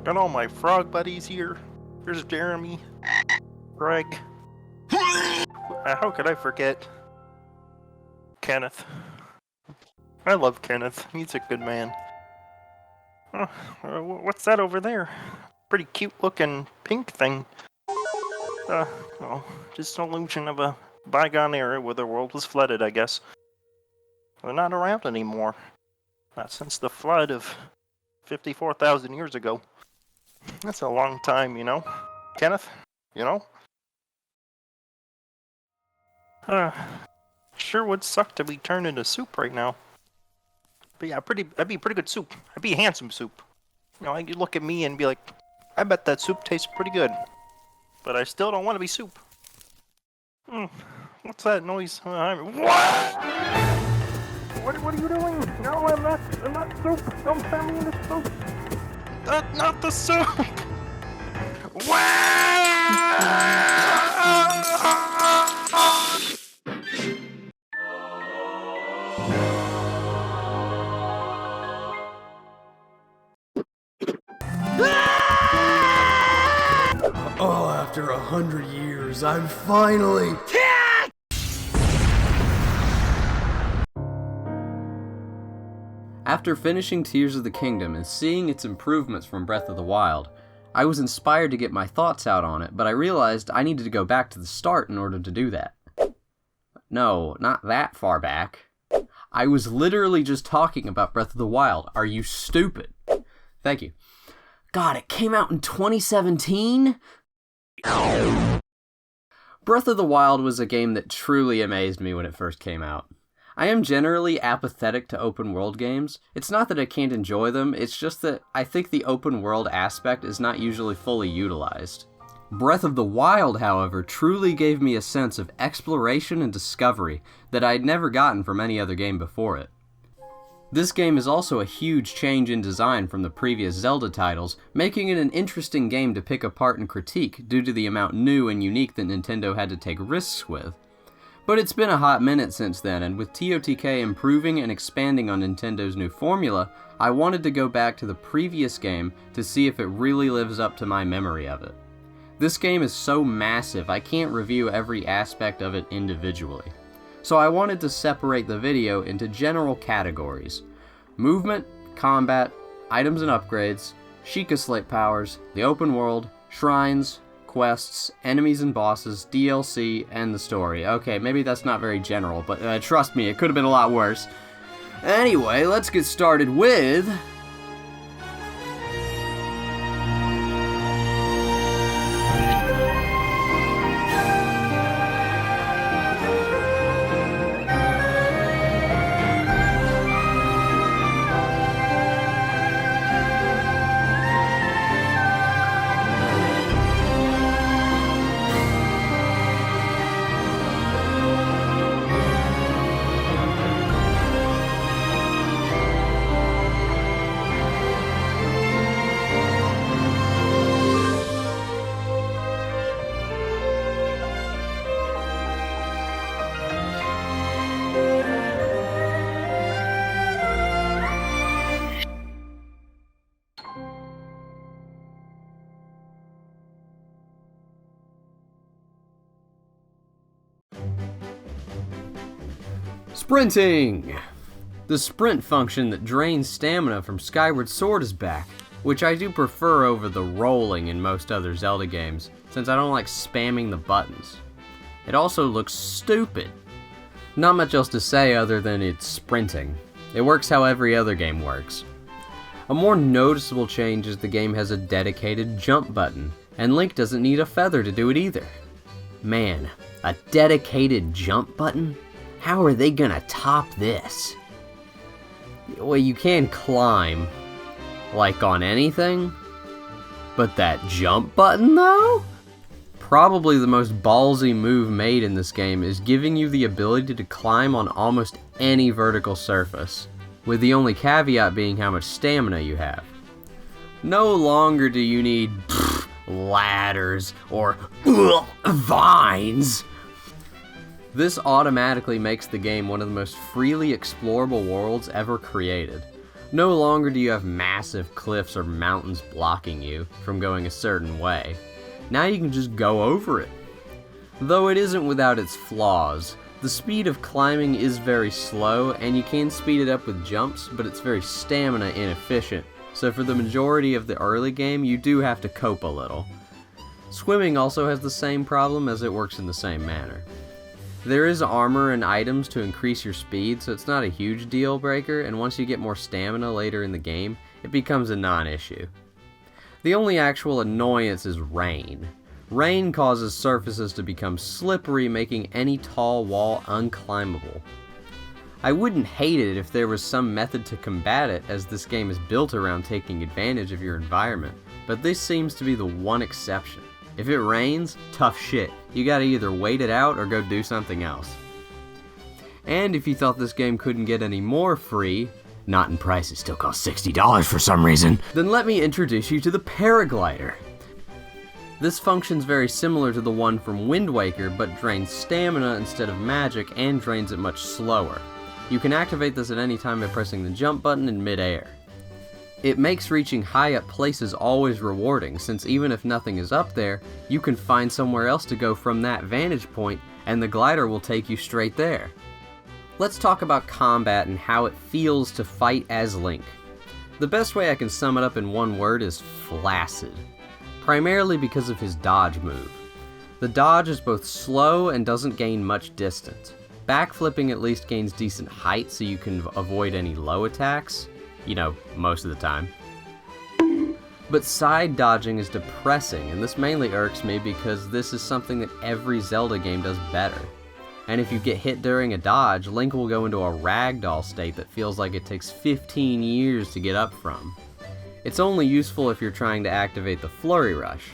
Got all my frog buddies here. There's Jeremy, Greg. How could I forget Kenneth? I love Kenneth. He's a good man. What's that over there? Pretty cute looking pink thing. Well, just an illusion of a bygone era where the world was flooded, I guess. They're not around anymore. Not since the flood of 54,000 years ago. That's a long time, you know? Kenneth, you know? Sure would suck to be turned into soup right now. But yeah, that'd be pretty good soup. I'd be handsome soup. You know, you'd look at me and be like, I bet that soup tastes pretty good. But I still don't want to be soup. What's that noise? What? What are you doing? No, I'm not soup. Don't turn me into soup. Not the soup. Oh, after 100 years, I'm finally... After finishing Tears of the Kingdom and seeing its improvements from Breath of the Wild, I was inspired to get my thoughts out on it, but I realized I needed to go back to the start in order to do that. No, not that far back. I was literally just talking about Breath of the Wild. Are you stupid? Thank you. God, it came out in 2017? Breath of the Wild was a game that truly amazed me when it first came out. I am generally apathetic to open world games. It's not that I can't enjoy them, it's just that I think the open world aspect is not usually fully utilized. Breath of the Wild, however, truly gave me a sense of exploration and discovery that I had never gotten from any other game before it. This game is also a huge change in design from the previous Zelda titles, making it an interesting game to pick apart and critique due to the amount new and unique that Nintendo had to take risks with. But it's been a hot minute since then, and with TOTK improving and expanding on Nintendo's new formula, I wanted to go back to the previous game to see if it really lives up to my memory of it. This game is so massive, I can't review every aspect of it individually. So I wanted to separate the video into general categories: movement, combat, items and upgrades, Shiekah Slate powers, the open world, shrines, quests, enemies and bosses, DLC, and the story. Okay, maybe that's not very general, but trust me, it could have been a lot worse. Anyway, let's get started with... Sprinting! The sprint function that drains stamina from Skyward Sword is back, which I do prefer over the rolling in most other Zelda games, since I don't like spamming the buttons. It also looks stupid. Not much else to say other than it's sprinting. It works how every other game works. A more noticeable change is the game has a dedicated jump button, and Link doesn't need a feather to do it either. Man, a dedicated jump button? How are they gonna top this? Well, you can climb, like on anything, but that jump button though? Probably the most ballsy move made in this game is giving you the ability to climb on almost any vertical surface, with the only caveat being how much stamina you have. No longer do you need ladders or vines. This automatically makes the game one of the most freely explorable worlds ever created. No longer do you have massive cliffs or mountains blocking you from going a certain way. Now you can just go over it. Though it isn't without its flaws, the speed of climbing is very slow, and you can speed it up with jumps, but it's very stamina inefficient, so for the majority of the early game, you do have to cope a little. Swimming also has the same problem, as it works in the same manner. There is armor and items to increase your speed, so it's not a huge deal breaker, and once you get more stamina later in the game, it becomes a non-issue. The only actual annoyance is rain. Rain causes surfaces to become slippery, making any tall wall unclimbable. I wouldn't hate it if there was some method to combat it, as this game is built around taking advantage of your environment, but this seems to be the one exception. If it rains, tough shit. You gotta either wait it out or go do something else. And if you thought this game couldn't get any more free, not in price, it still costs $60 for some reason, then let me introduce you to the paraglider. This functions very similar to the one from Wind Waker, but drains stamina instead of magic and drains it much slower. You can activate this at any time by pressing the jump button in mid-air. It makes reaching high up places always rewarding, since even if nothing is up there, you can find somewhere else to go from that vantage point, and the glider will take you straight there. Let's talk about combat and how it feels to fight as Link. The best way I can sum it up in one word is flaccid, primarily because of his dodge move. The dodge is both slow and doesn't gain much distance. Backflipping at least gains decent height so you can avoid any low attacks. You know, most of the time. But side dodging is depressing, and this mainly irks me because this is something that every Zelda game does better. And if you get hit during a dodge, Link will go into a ragdoll state that feels like it takes 15 years to get up from. It's only useful if you're trying to activate the Flurry Rush.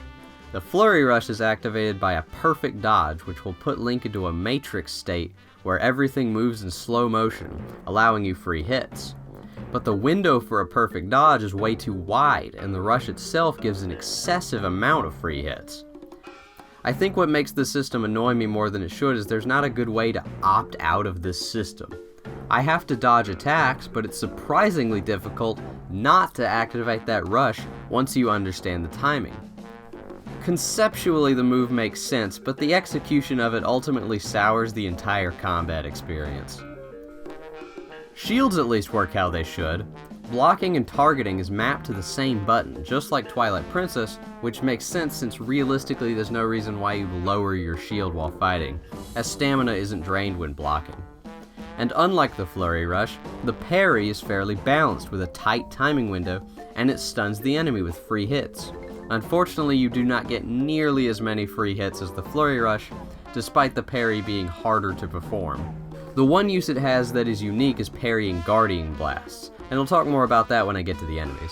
The Flurry Rush is activated by a perfect dodge, which will put Link into a matrix state where everything moves in slow motion, allowing you free hits. But the window for a perfect dodge is way too wide, and the rush itself gives an excessive amount of free hits. I think what makes this system annoy me more than it should is there's not a good way to opt out of this system. I have to dodge attacks, but it's surprisingly difficult not to activate that rush once you understand the timing. Conceptually, the move makes sense, but the execution of it ultimately sours the entire combat experience. Shields at least work how they should. Blocking and targeting is mapped to the same button, just like Twilight Princess, which makes sense since realistically there's no reason why you'd lower your shield while fighting, as stamina isn't drained when blocking. And unlike the Flurry Rush, the parry is fairly balanced with a tight timing window, and it stuns the enemy with free hits. Unfortunately, you do not get nearly as many free hits as the Flurry Rush, despite the parry being harder to perform. The one use it has that is unique is parrying Guardian Blasts, and I'll talk more about that when I get to the enemies.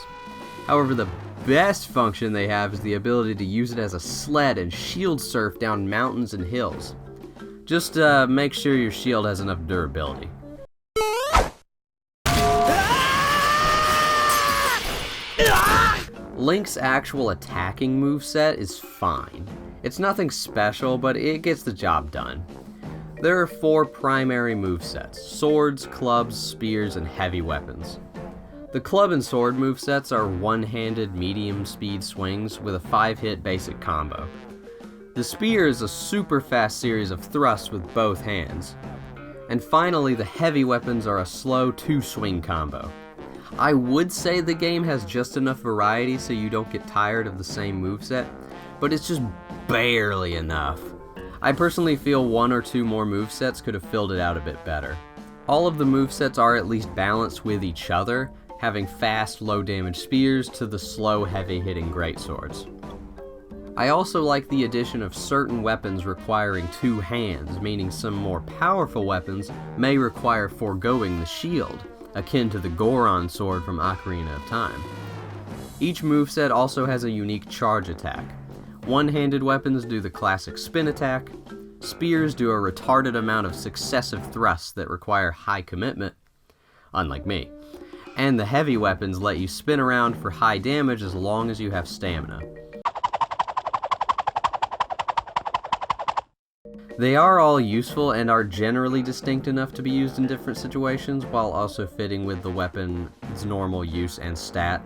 However, the best function they have is the ability to use it as a sled and shield surf down mountains and hills. Just make sure your shield has enough durability. Link's actual attacking moveset is fine. It's nothing special, but it gets the job done. There are 4 primary movesets: swords, clubs, spears, and heavy weapons. The club and sword movesets are one-handed medium speed swings with a 5-hit basic combo. The spear is a super fast series of thrusts with both hands. And finally, the heavy weapons are a slow 2-swing combo. I would say the game has just enough variety so you don't get tired of the same moveset, but it's just barely enough. I personally feel 1 or 2 more movesets could have filled it out a bit better. All of the movesets are at least balanced with each other, having fast, low-damage spears to the slow, heavy-hitting greatswords. I also like the addition of certain weapons requiring 2 hands, meaning some more powerful weapons may require foregoing the shield, akin to the Goron sword from Ocarina of Time. Each moveset also has a unique charge attack. One-handed weapons do the classic spin attack, spears do a retarded amount of successive thrusts that require high commitment, unlike me, and the heavy weapons let you spin around for high damage as long as you have stamina. They are all useful and are generally distinct enough to be used in different situations while also fitting with the weapon's normal use and stat.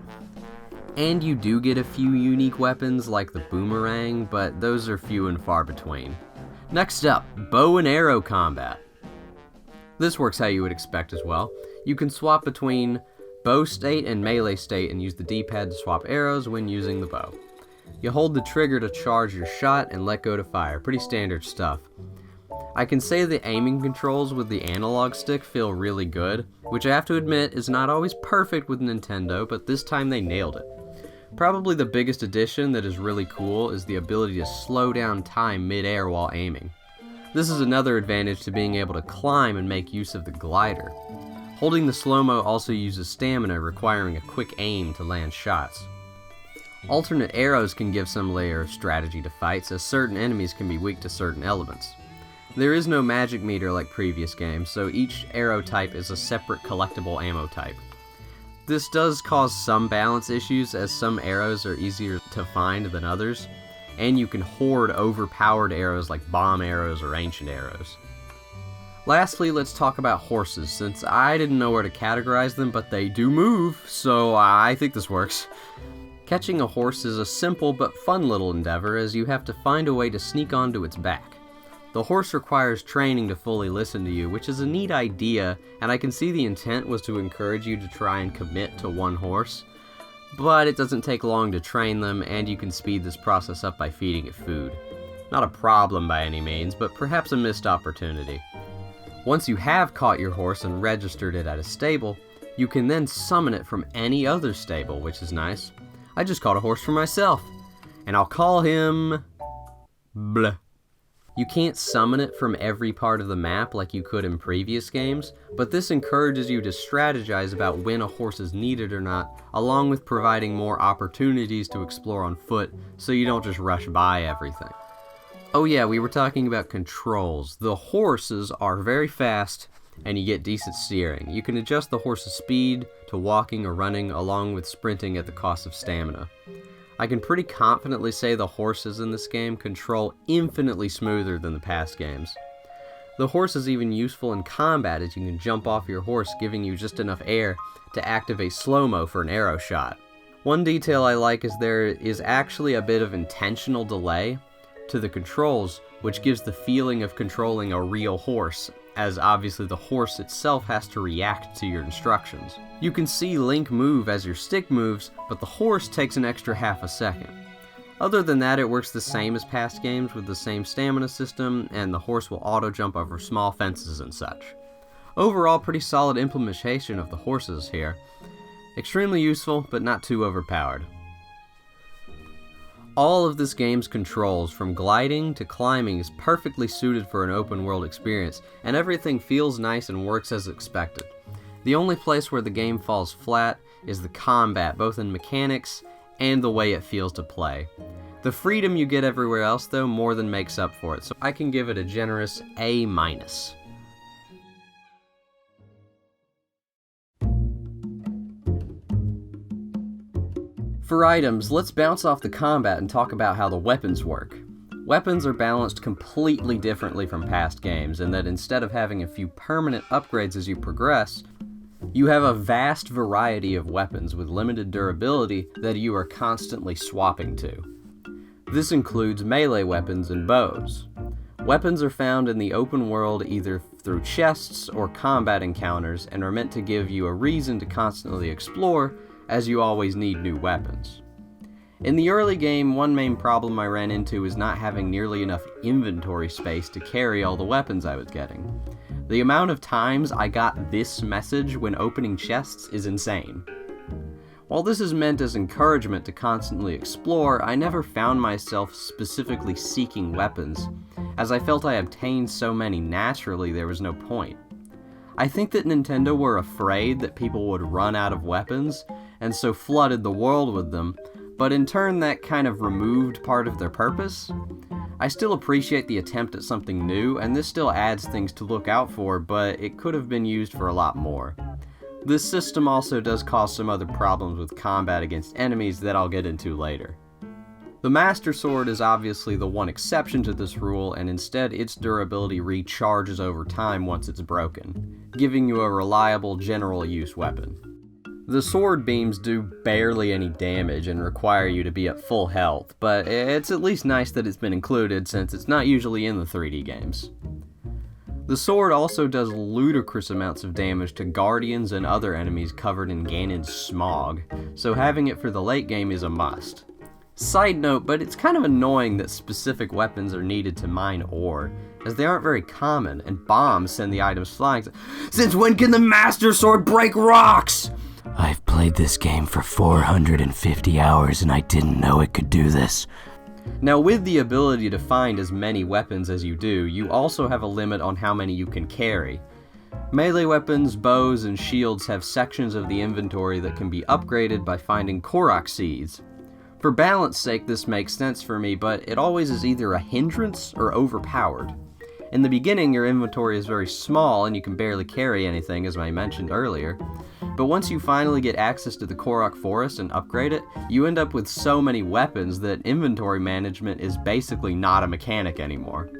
And you do get a few unique weapons like the boomerang, but those are few and far between. Next up, bow and arrow combat. This works how you would expect as well. You can swap between bow state and melee state and use the D-pad to swap arrows when using the bow. You hold the trigger to charge your shot and let go to fire. Pretty standard stuff. I can say the aiming controls with the analog stick feel really good, which I have to admit is not always perfect with Nintendo, but this time they nailed it. Probably the biggest addition that is really cool is the ability to slow down time mid-air while aiming. This is another advantage to being able to climb and make use of the glider. Holding the slow-mo also uses stamina, requiring a quick aim to land shots. Alternate arrows can give some layer of strategy to fights, as certain enemies can be weak to certain elements. There is no magic meter like previous games, so each arrow type is a separate collectible ammo type. This does cause some balance issues, as some arrows are easier to find than others, and you can hoard overpowered arrows like bomb arrows or ancient arrows. Lastly, let's talk about horses, since I didn't know where to categorize them, but they do move, so I think this works. Catching a horse is a simple but fun little endeavor, as you have to find a way to sneak onto its back. The horse requires training to fully listen to you, which is a neat idea, and I can see the intent was to encourage you to try and commit to one horse, but it doesn't take long to train them, and you can speed this process up by feeding it food. Not a problem by any means, but perhaps a missed opportunity. Once you have caught your horse and registered it at a stable, you can then summon it from any other stable, which is nice. I just caught a horse for myself, and I'll call him Blah. You can't summon it from every part of the map like you could in previous games, but this encourages you to strategize about when a horse is needed or not, along with providing more opportunities to explore on foot so you don't just rush by everything. Oh yeah, we were talking about controls. The horses are very fast, and you get decent steering. You can adjust the horse's speed to walking or running, along with sprinting at the cost of stamina. I can pretty confidently say the horses in this game control infinitely smoother than the past games. The horse is even useful in combat, as you can jump off your horse, giving you just enough air to activate slow-mo for an arrow shot. One detail I like is there is actually a bit of intentional delay to the controls, which gives the feeling of controlling a real horse, as obviously the horse itself has to react to your instructions. You can see Link move as your stick moves, but the horse takes an extra half a second. Other than that, it works the same as past games with the same stamina system, and the horse will auto-jump over small fences and such. Overall, pretty solid implementation of the horses here. Extremely useful, but not too overpowered. All of this game's controls, from gliding to climbing, is perfectly suited for an open world experience, and everything feels nice and works as expected. The only place where the game falls flat is the combat, both in mechanics and the way it feels to play. The freedom you get everywhere else, though, more than makes up for it, so I can give it a generous A-. For items, let's bounce off the combat and talk about how the weapons work. Weapons are balanced completely differently from past games, in that instead of having a few permanent upgrades as you progress, you have a vast variety of weapons with limited durability that you are constantly swapping to. This includes melee weapons and bows. Weapons are found in the open world either through chests or combat encounters, and are meant to give you a reason to constantly explore, as you always need new weapons. In the early game, one main problem I ran into was not having nearly enough inventory space to carry all the weapons I was getting. The amount of times I got this message when opening chests is insane. While this is meant as encouragement to constantly explore, I never found myself specifically seeking weapons, as I felt I obtained so many naturally there was no point. I think that Nintendo were afraid that people would run out of weapons, and so flooded the world with them, but in turn that kind of removed part of their purpose. I still appreciate the attempt at something new, and this still adds things to look out for, but it could have been used for a lot more. This system also does cause some other problems with combat against enemies that I'll get into later. The Master Sword is obviously the one exception to this rule, and instead its durability recharges over time once it's broken, giving you a reliable general use weapon. The sword beams do barely any damage and require you to be at full health, but it's at least nice that it's been included since it's not usually in the 3D games. The sword also does ludicrous amounts of damage to guardians and other enemies covered in Ganon's smog, so having it for the late game is a must. Side note, but it's kind of annoying that specific weapons are needed to mine ore, as they aren't very common, and bombs send the items flying. Since when can the Master Sword break rocks? I've played this game for 450 hours and I didn't know it could do this. Now, with the ability to find as many weapons as you do, you also have a limit on how many you can carry. Melee weapons, bows, and shields have sections of the inventory that can be upgraded by finding Korok seeds. For balance sake, this makes sense for me, but it always is either a hindrance or overpowered. In the beginning, your inventory is very small and you can barely carry anything, as I mentioned earlier. But once you finally get access to the Korok Forest and upgrade it, you end up with so many weapons that inventory management is basically not a mechanic anymore.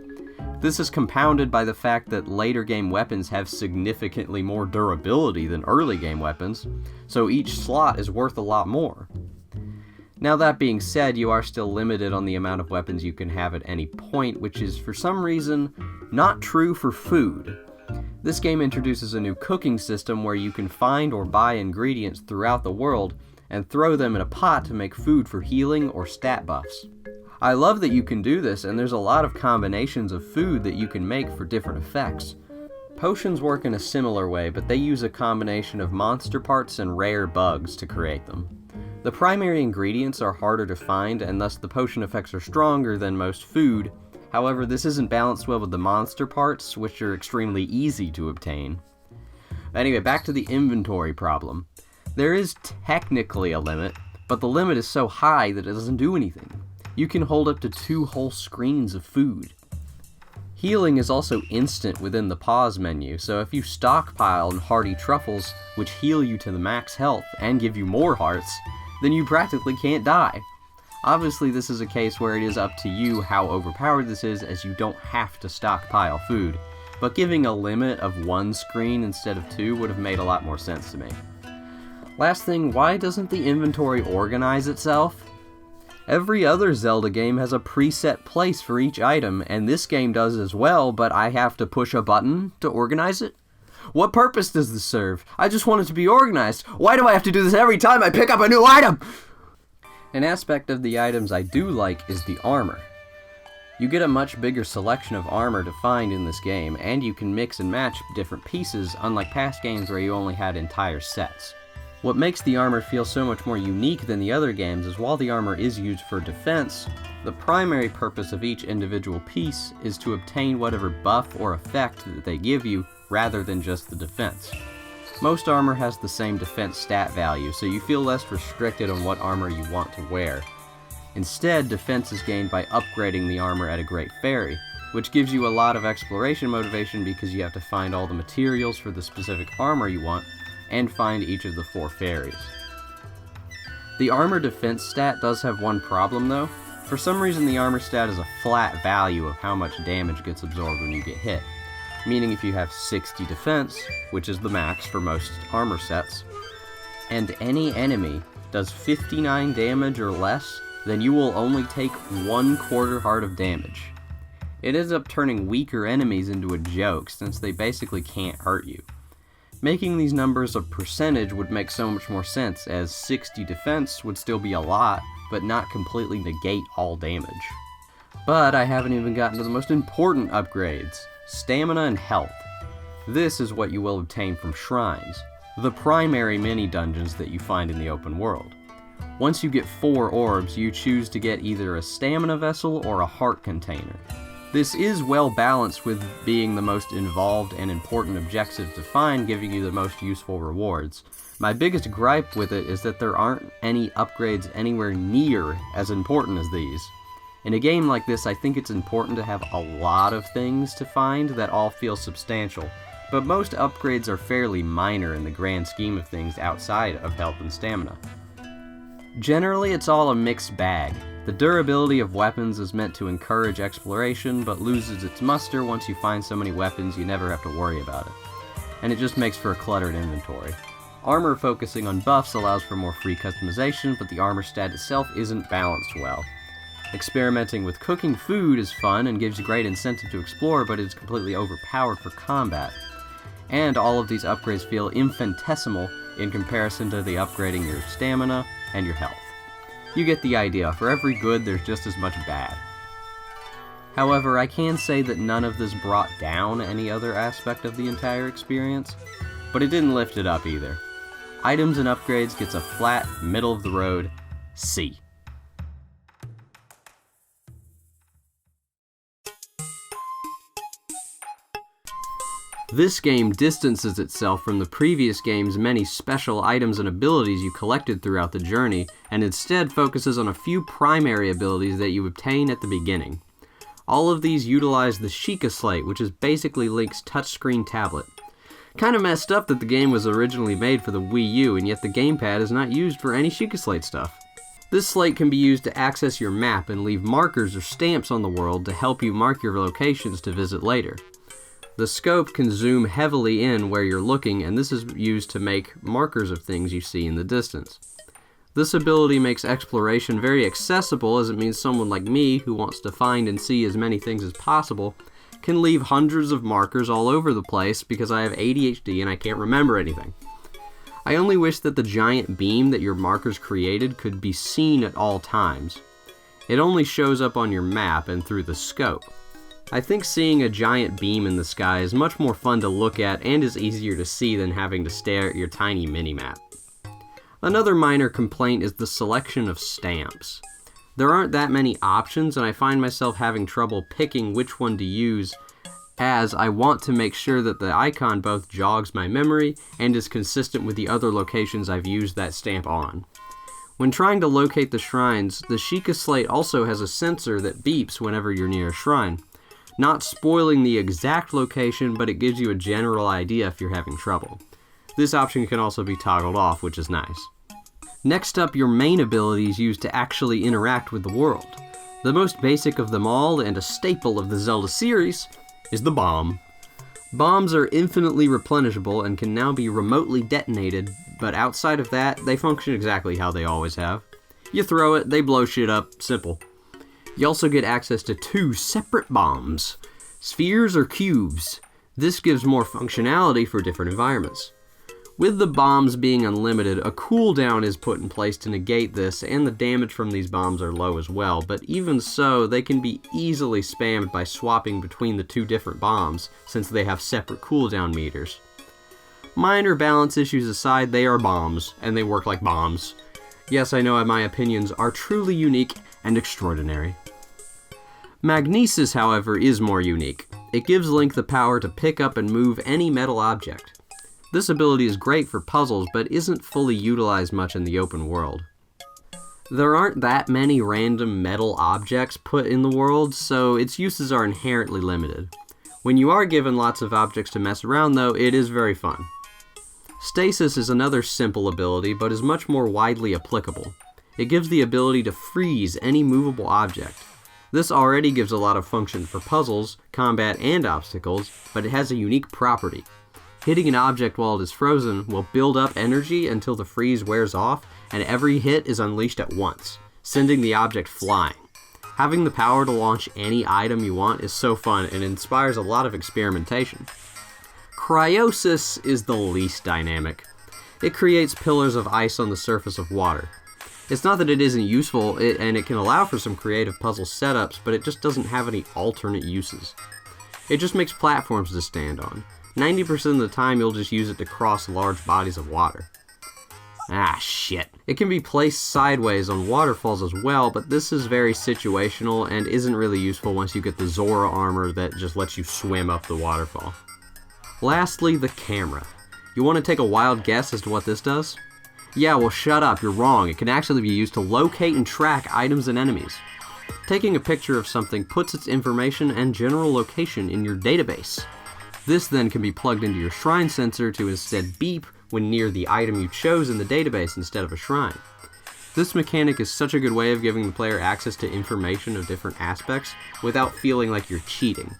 This is compounded by the fact that later game weapons have significantly more durability than early game weapons, so each slot is worth a lot more. Now, that being said, you are still limited on the amount of weapons you can have at any point, which is for some reason not true for food. This game introduces a new cooking system where you can find or buy ingredients throughout the world and throw them in a pot to make food for healing or stat buffs. I love that you can do this, and there's a lot of combinations of food that you can make for different effects. Potions work in a similar way, but they use a combination of monster parts and rare bugs to create them. The primary ingredients are harder to find, and thus the potion effects are stronger than most food. However, this isn't balanced well with the monster parts, which are extremely easy to obtain. Anyway, back to the inventory problem. There is technically a limit, but the limit is so high that it doesn't do anything. You can hold up to 2 whole screens of food. Healing is also instant within the pause menu, so if you stockpile hearty truffles, which heal you to the max health and give you more hearts, then you practically can't die. Obviously, this is a case where it is up to you how overpowered this is, as you don't have to stockpile food, but giving a limit of 1 screen instead of 2 would have made a lot more sense to me. Last thing, why doesn't the inventory organize itself? Every other Zelda game has a preset place for each item, and this game does as well, but I have to push a button to organize it? What purpose does this serve? I just want it to be organized. Why do I have to do this every time I pick up a new item? An aspect of the items I do like is the armor. You get a much bigger selection of armor to find in this game, and you can mix and match different pieces, unlike past games where you only had entire sets. What makes the armor feel so much more unique than the other games is while the armor is used for defense, the primary purpose of each individual piece is to obtain whatever buff or effect that they give you, rather than just the defense. Most armor has the same defense stat value, so you feel less restricted on what armor you want to wear. Instead, defense is gained by upgrading the armor at a Great Fairy, which gives you a lot of exploration motivation because you have to find all the materials for the specific armor you want, and find each of the 4 fairies. The armor defense stat does have one problem though. For some reason the armor stat is a flat value of how much damage gets absorbed when you get hit. Meaning if you have 60 defense, which is the max for most armor sets, and any enemy does 59 damage or less, then you will only take 1/4 heart of damage. It ends up turning weaker enemies into a joke since they basically can't hurt you. Making these numbers a percentage would make so much more sense, as 60 defense would still be a lot, but not completely negate all damage. But I haven't even gotten to the most important upgrades, stamina and health. This is what you will obtain from shrines, the primary mini-dungeons that you find in the open world. Once you get 4 orbs, you choose to get either a stamina vessel or a heart container. This is well balanced with being the most involved and important objective to find, giving you the most useful rewards. My biggest gripe with it is that there aren't any upgrades anywhere near as important as these. In a game like this, I think it's important to have a lot of things to find that all feel substantial, but most upgrades are fairly minor in the grand scheme of things outside of health and stamina. Generally, it's all a mixed bag. The durability of weapons is meant to encourage exploration, but loses its muster once you find so many weapons you never have to worry about it. And it just makes for a cluttered inventory. Armor focusing on buffs allows for more free customization, but the armor stat itself isn't balanced well. Experimenting with cooking food is fun and gives you great incentive to explore, but it is completely overpowered for combat. And all of these upgrades feel infinitesimal in comparison to the upgrading your stamina and your health. You get the idea, for every good there's just as much bad. However, I can say that none of this brought down any other aspect of the entire experience, but it didn't lift it up either. Items and upgrades gets a flat, middle-of-the-road C. This game distances itself from the previous game's many special items and abilities you collected throughout the journey, and instead focuses on a few primary abilities that you obtain at the beginning. All of these utilize the Shiekah Slate, which is basically Link's touchscreen tablet. Kinda messed up that the game was originally made for the Wii U, and yet the gamepad is not used for any Shiekah Slate stuff. This slate can be used to access your map and leave markers or stamps on the world to help you mark your locations to visit later. The scope can zoom heavily in where you're looking, and this is used to make markers of things you see in the distance. This ability makes exploration very accessible, as it means someone like me, who wants to find and see as many things as possible, can leave hundreds of markers all over the place because I have ADHD and I can't remember anything. I only wish that the giant beam that your markers created could be seen at all times. It only shows up on your map and through the scope. I think seeing a giant beam in the sky is much more fun to look at and is easier to see than having to stare at your tiny mini-map. Another minor complaint is the selection of stamps. There aren't that many options, and I find myself having trouble picking which one to use, as I want to make sure that the icon both jogs my memory and is consistent with the other locations I've used that stamp on. When trying to locate the shrines, the Shiekah Slate also has a sensor that beeps whenever you're near a shrine. Not spoiling the exact location, but it gives you a general idea if you're having trouble. This option can also be toggled off, which is nice. Next up, your main ability is used to actually interact with the world. The most basic of them all, and a staple of the Zelda series, is the bomb. Bombs are infinitely replenishable and can now be remotely detonated, but outside of that, they function exactly how they always have. You throw it, they blow shit up, simple. You also get access to 2 separate bombs, spheres or cubes. This gives more functionality for different environments. With the bombs being unlimited, a cooldown is put in place to negate this, and the damage from these bombs are low as well, but even so, they can be easily spammed by swapping between the 2 different bombs, since they have separate cooldown meters. Minor balance issues aside, they are bombs, and they work like bombs. Yes, I know my opinions are truly unique and extraordinary. Magnesis, however, is more unique. It gives Link the power to pick up and move any metal object. This ability is great for puzzles, but isn't fully utilized much in the open world. There aren't that many random metal objects put in the world, so its uses are inherently limited. When you are given lots of objects to mess around though, it is very fun. Stasis is another simple ability, but is much more widely applicable. It gives the ability to freeze any movable object. This already gives a lot of function for puzzles, combat, and obstacles, but it has a unique property. Hitting an object while it is frozen will build up energy until the freeze wears off, and every hit is unleashed at once, sending the object flying. Having the power to launch any item you want is so fun and inspires a lot of experimentation. Cryosis is the least dynamic. It creates pillars of ice on the surface of water. It's not that it isn't useful, and it can allow for some creative puzzle setups, but it just doesn't have any alternate uses. It just makes platforms to stand on. 90% of the time you'll just use it to cross large bodies of water. Ah, shit. It can be placed sideways on waterfalls as well, but this is very situational and isn't really useful once you get the Zora armor that just lets you swim up the waterfall. Lastly, the camera. You want to take a wild guess as to what this does? Yeah, well shut up, you're wrong. It can actually be used to locate and track items and enemies. Taking a picture of something puts its information and general location in your database. This then can be plugged into your shrine sensor to instead beep when near the item you chose in the database instead of a shrine. This mechanic is such a good way of giving the player access to information of different aspects without feeling like you're cheating.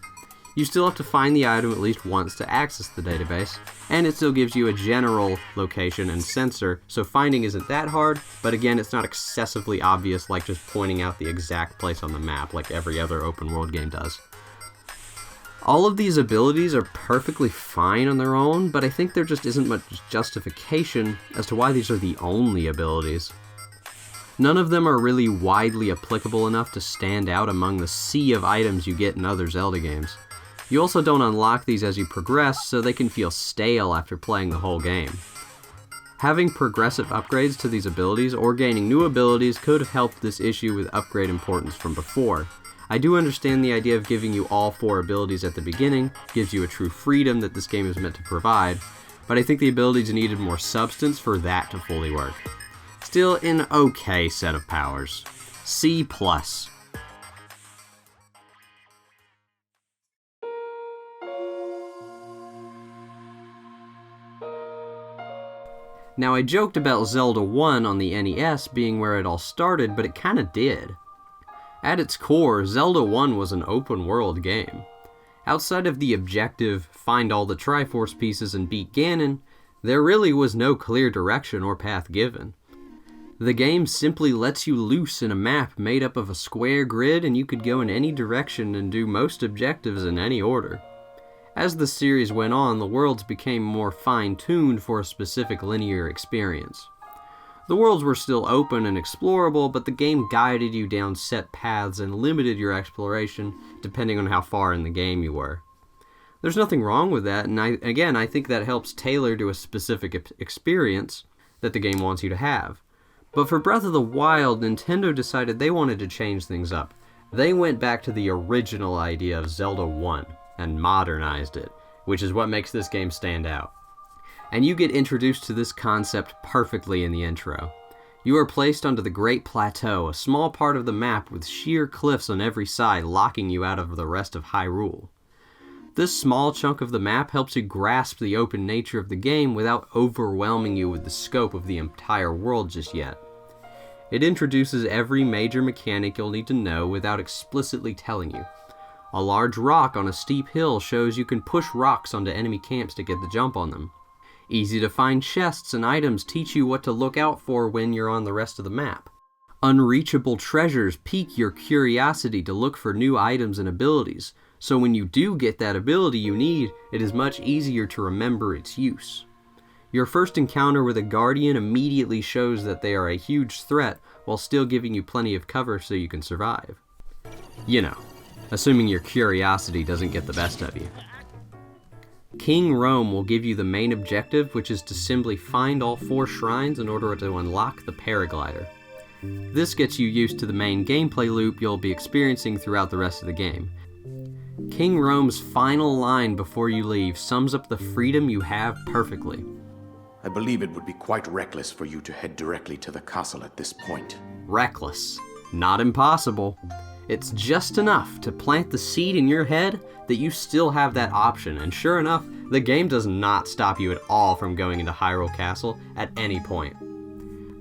You still have to find the item at least once to access the database, and it still gives you a general location and sensor, so finding isn't that hard, but again, it's not excessively obvious like just pointing out the exact place on the map like every other open world game does. All of these abilities are perfectly fine on their own, but I think there just isn't much justification as to why these are the only abilities. None of them are really widely applicable enough to stand out among the sea of items you get in other Zelda games. You also don't unlock these as you progress, so they can feel stale after playing the whole game. Having progressive upgrades to these abilities or gaining new abilities could have helped this issue with upgrade importance from before. I do understand the idea of giving you all 4 abilities at the beginning, gives you a true freedom that this game is meant to provide, but I think the abilities needed more substance for that to fully work. Still an okay set of powers. C+. Now, I joked about Zelda 1 on the NES being where it all started, but it kinda did. At its core, Zelda 1 was an open-world game. Outside of the objective, find all the Triforce pieces and beat Ganon, there really was no clear direction or path given. The game simply lets you loose in a map made up of a square grid, and you could go in any direction and do most objectives in any order. As the series went on, the worlds became more fine-tuned for a specific linear experience. The worlds were still open and explorable, but the game guided you down set paths and limited your exploration depending on how far in the game you were. There's nothing wrong with that, and I think that helps tailor to a specific experience that the game wants you to have. But for Breath of the Wild, Nintendo decided they wanted to change things up. They went back to the original idea of Zelda 1 and modernized it, which is what makes this game stand out. And you get introduced to this concept perfectly in the intro. You are placed onto the Great Plateau, a small part of the map with sheer cliffs on every side locking you out of the rest of Hyrule. This small chunk of the map helps you grasp the open nature of the game without overwhelming you with the scope of the entire world just yet. It introduces every major mechanic you'll need to know without explicitly telling you. A large rock on a steep hill shows you can push rocks onto enemy camps to get the jump on them. Easy to find chests and items teach you what to look out for when you're on the rest of the map. Unreachable treasures pique your curiosity to look for new items and abilities, so when you do get that ability you need, it is much easier to remember its use. Your first encounter with a guardian immediately shows that they are a huge threat while still giving you plenty of cover so you can survive. You know, assuming your curiosity doesn't get the best of you. King Rome will give you the main objective, which is to simply find all 4 shrines in order to unlock the paraglider. This gets you used to the main gameplay loop you'll be experiencing throughout the rest of the game. King Rome's final line before you leave sums up the freedom you have perfectly. I believe it would be quite reckless for you to head directly to the castle at this point. Reckless. Not impossible. It's just enough to plant the seed in your head that you still have that option, and sure enough, the game does not stop you at all from going into Hyrule Castle at any point.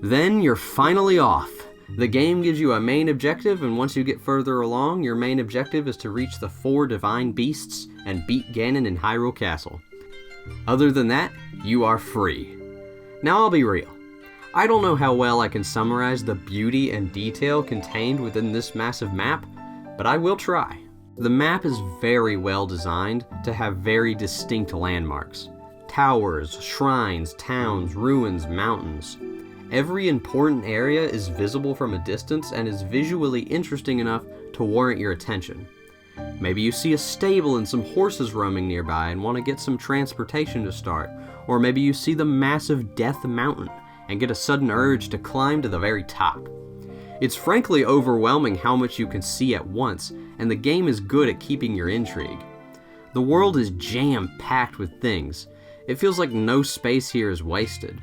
Then you're finally off. The game gives you a main objective, and once you get further along, your main objective is to reach the 4 divine beasts and beat Ganon in Hyrule Castle. Other than that, you are free. Now I'll be real. I don't know how well I can summarize the beauty and detail contained within this massive map, but I will try. The map is very well designed to have very distinct landmarks. Towers, shrines, towns, ruins, mountains. Every important area is visible from a distance and is visually interesting enough to warrant your attention. Maybe you see a stable and some horses roaming nearby and want to get some transportation to start, or maybe you see the massive Death Mountain and get a sudden urge to climb to the very top. It's frankly overwhelming how much you can see at once, and the game is good at keeping your intrigue. The world is jam-packed with things. It feels like no space here is wasted.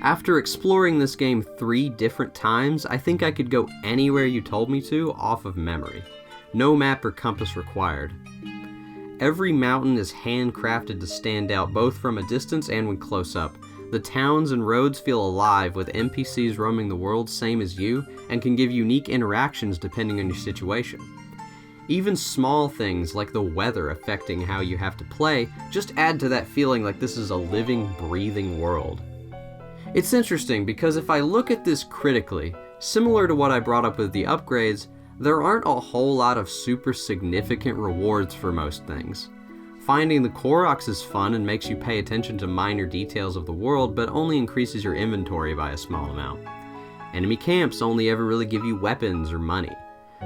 After exploring this game 3 different times, I think I could go anywhere you told me to off of memory. No map or compass required. Every mountain is handcrafted to stand out both from a distance and when close up. The towns and roads feel alive with NPCs roaming the world same as you and can give unique interactions depending on your situation. Even small things like the weather affecting how you have to play just add to that feeling like this is a living, breathing world. It's interesting because if I look at this critically, similar to what I brought up with the upgrades, there aren't a whole lot of super significant rewards for most things. Finding the Koroks is fun and makes you pay attention to minor details of the world, but only increases your inventory by a small amount. Enemy camps only ever really give you weapons or money.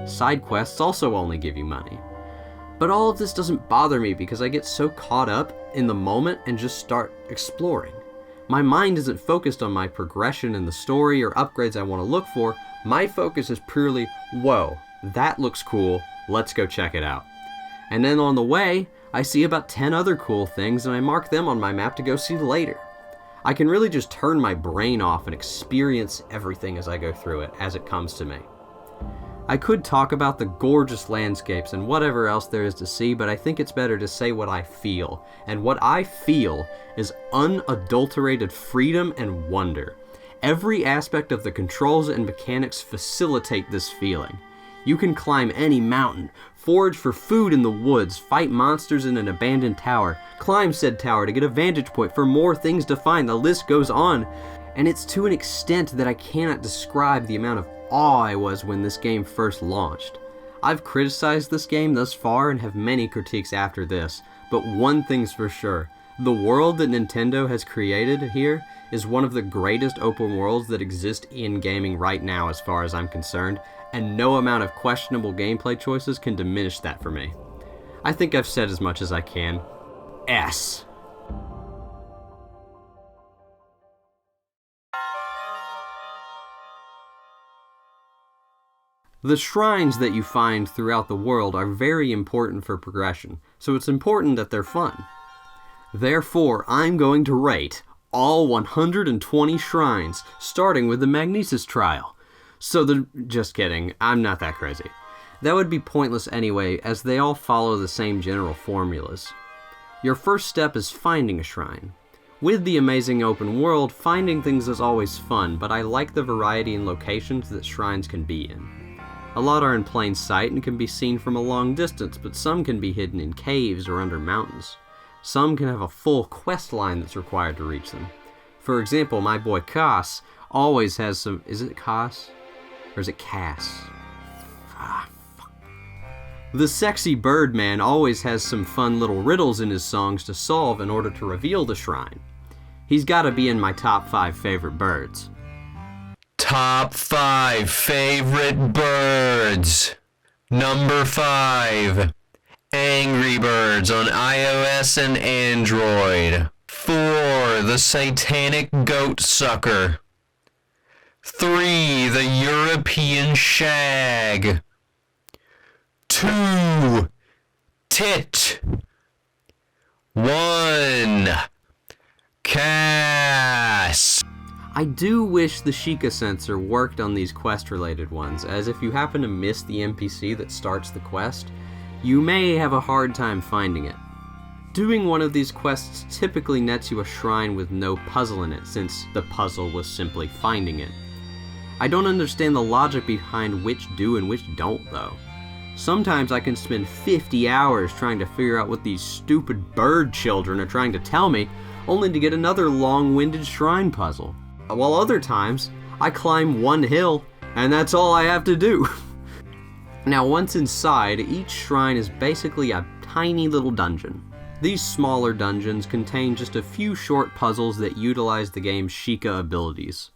Side quests also only give you money. But all of this doesn't bother me because I get so caught up in the moment and just start exploring. My mind isn't focused on my progression in the story or upgrades I want to look for. My focus is purely, whoa, that looks cool, let's go check it out. And then on the way, I see about 10 other cool things and I mark them on my map to go see later. I can really just turn my brain off and experience everything as I go through it, as it comes to me. I could talk about the gorgeous landscapes and whatever else there is to see, but I think it's better to say what I feel. And what I feel is unadulterated freedom and wonder. Every aspect of the controls and mechanics facilitate this feeling. You can climb any mountain, forage for food in the woods, fight monsters in an abandoned tower, climb said tower to get a vantage point for more things to find, the list goes on. And it's to an extent that I cannot describe the amount of awe I was when this game first launched. I've criticized this game thus far and have many critiques after this, but one thing's for sure, the world that Nintendo has created here is one of the greatest open worlds that exist in gaming right now as far as I'm concerned, and no amount of questionable gameplay choices can diminish that for me. I think I've said as much as I can. S. The shrines that you find throughout the world are very important for progression, so it's important that they're fun. Therefore, I'm going to rate all 120 shrines, starting with the Magnesis Trial. Just kidding, I'm not that crazy. That would be pointless anyway, as they all follow the same general formulas. Your first step is finding a shrine. With the amazing open world, finding things is always fun, but I like the variety in locations that shrines can be in. A lot are in plain sight and can be seen from a long distance, but some can be hidden in caves or under mountains. Some can have a full quest line that's required to reach them. For example, my boy Cass always has some... Is it Cass? Or is it Cass? The sexy bird man always has some fun little riddles in his songs to solve in order to reveal the shrine. He's gotta be in my top 5 favorite birds. Top 5 favorite birds. Number 5. Angry Birds on iOS and Android. 4. The Satanic Goat Sucker. 3. The European Shag. 2. Tit. 1. Cass. I do wish the Shiekah sensor worked on these quest-related ones, as if you happen to miss the NPC that starts the quest, you may have a hard time finding it. Doing one of these quests typically nets you a shrine with no puzzle in it, since the puzzle was simply finding it. I don't understand the logic behind which do and which don't, though. Sometimes I can spend 50 hours trying to figure out what these stupid bird children are trying to tell me, only to get another long-winded shrine puzzle. While other times, I climb one hill, and that's all I have to do. Now, once inside, each shrine is basically a tiny little dungeon. These smaller dungeons contain just a few short puzzles that utilize the game's Shiekah abilities.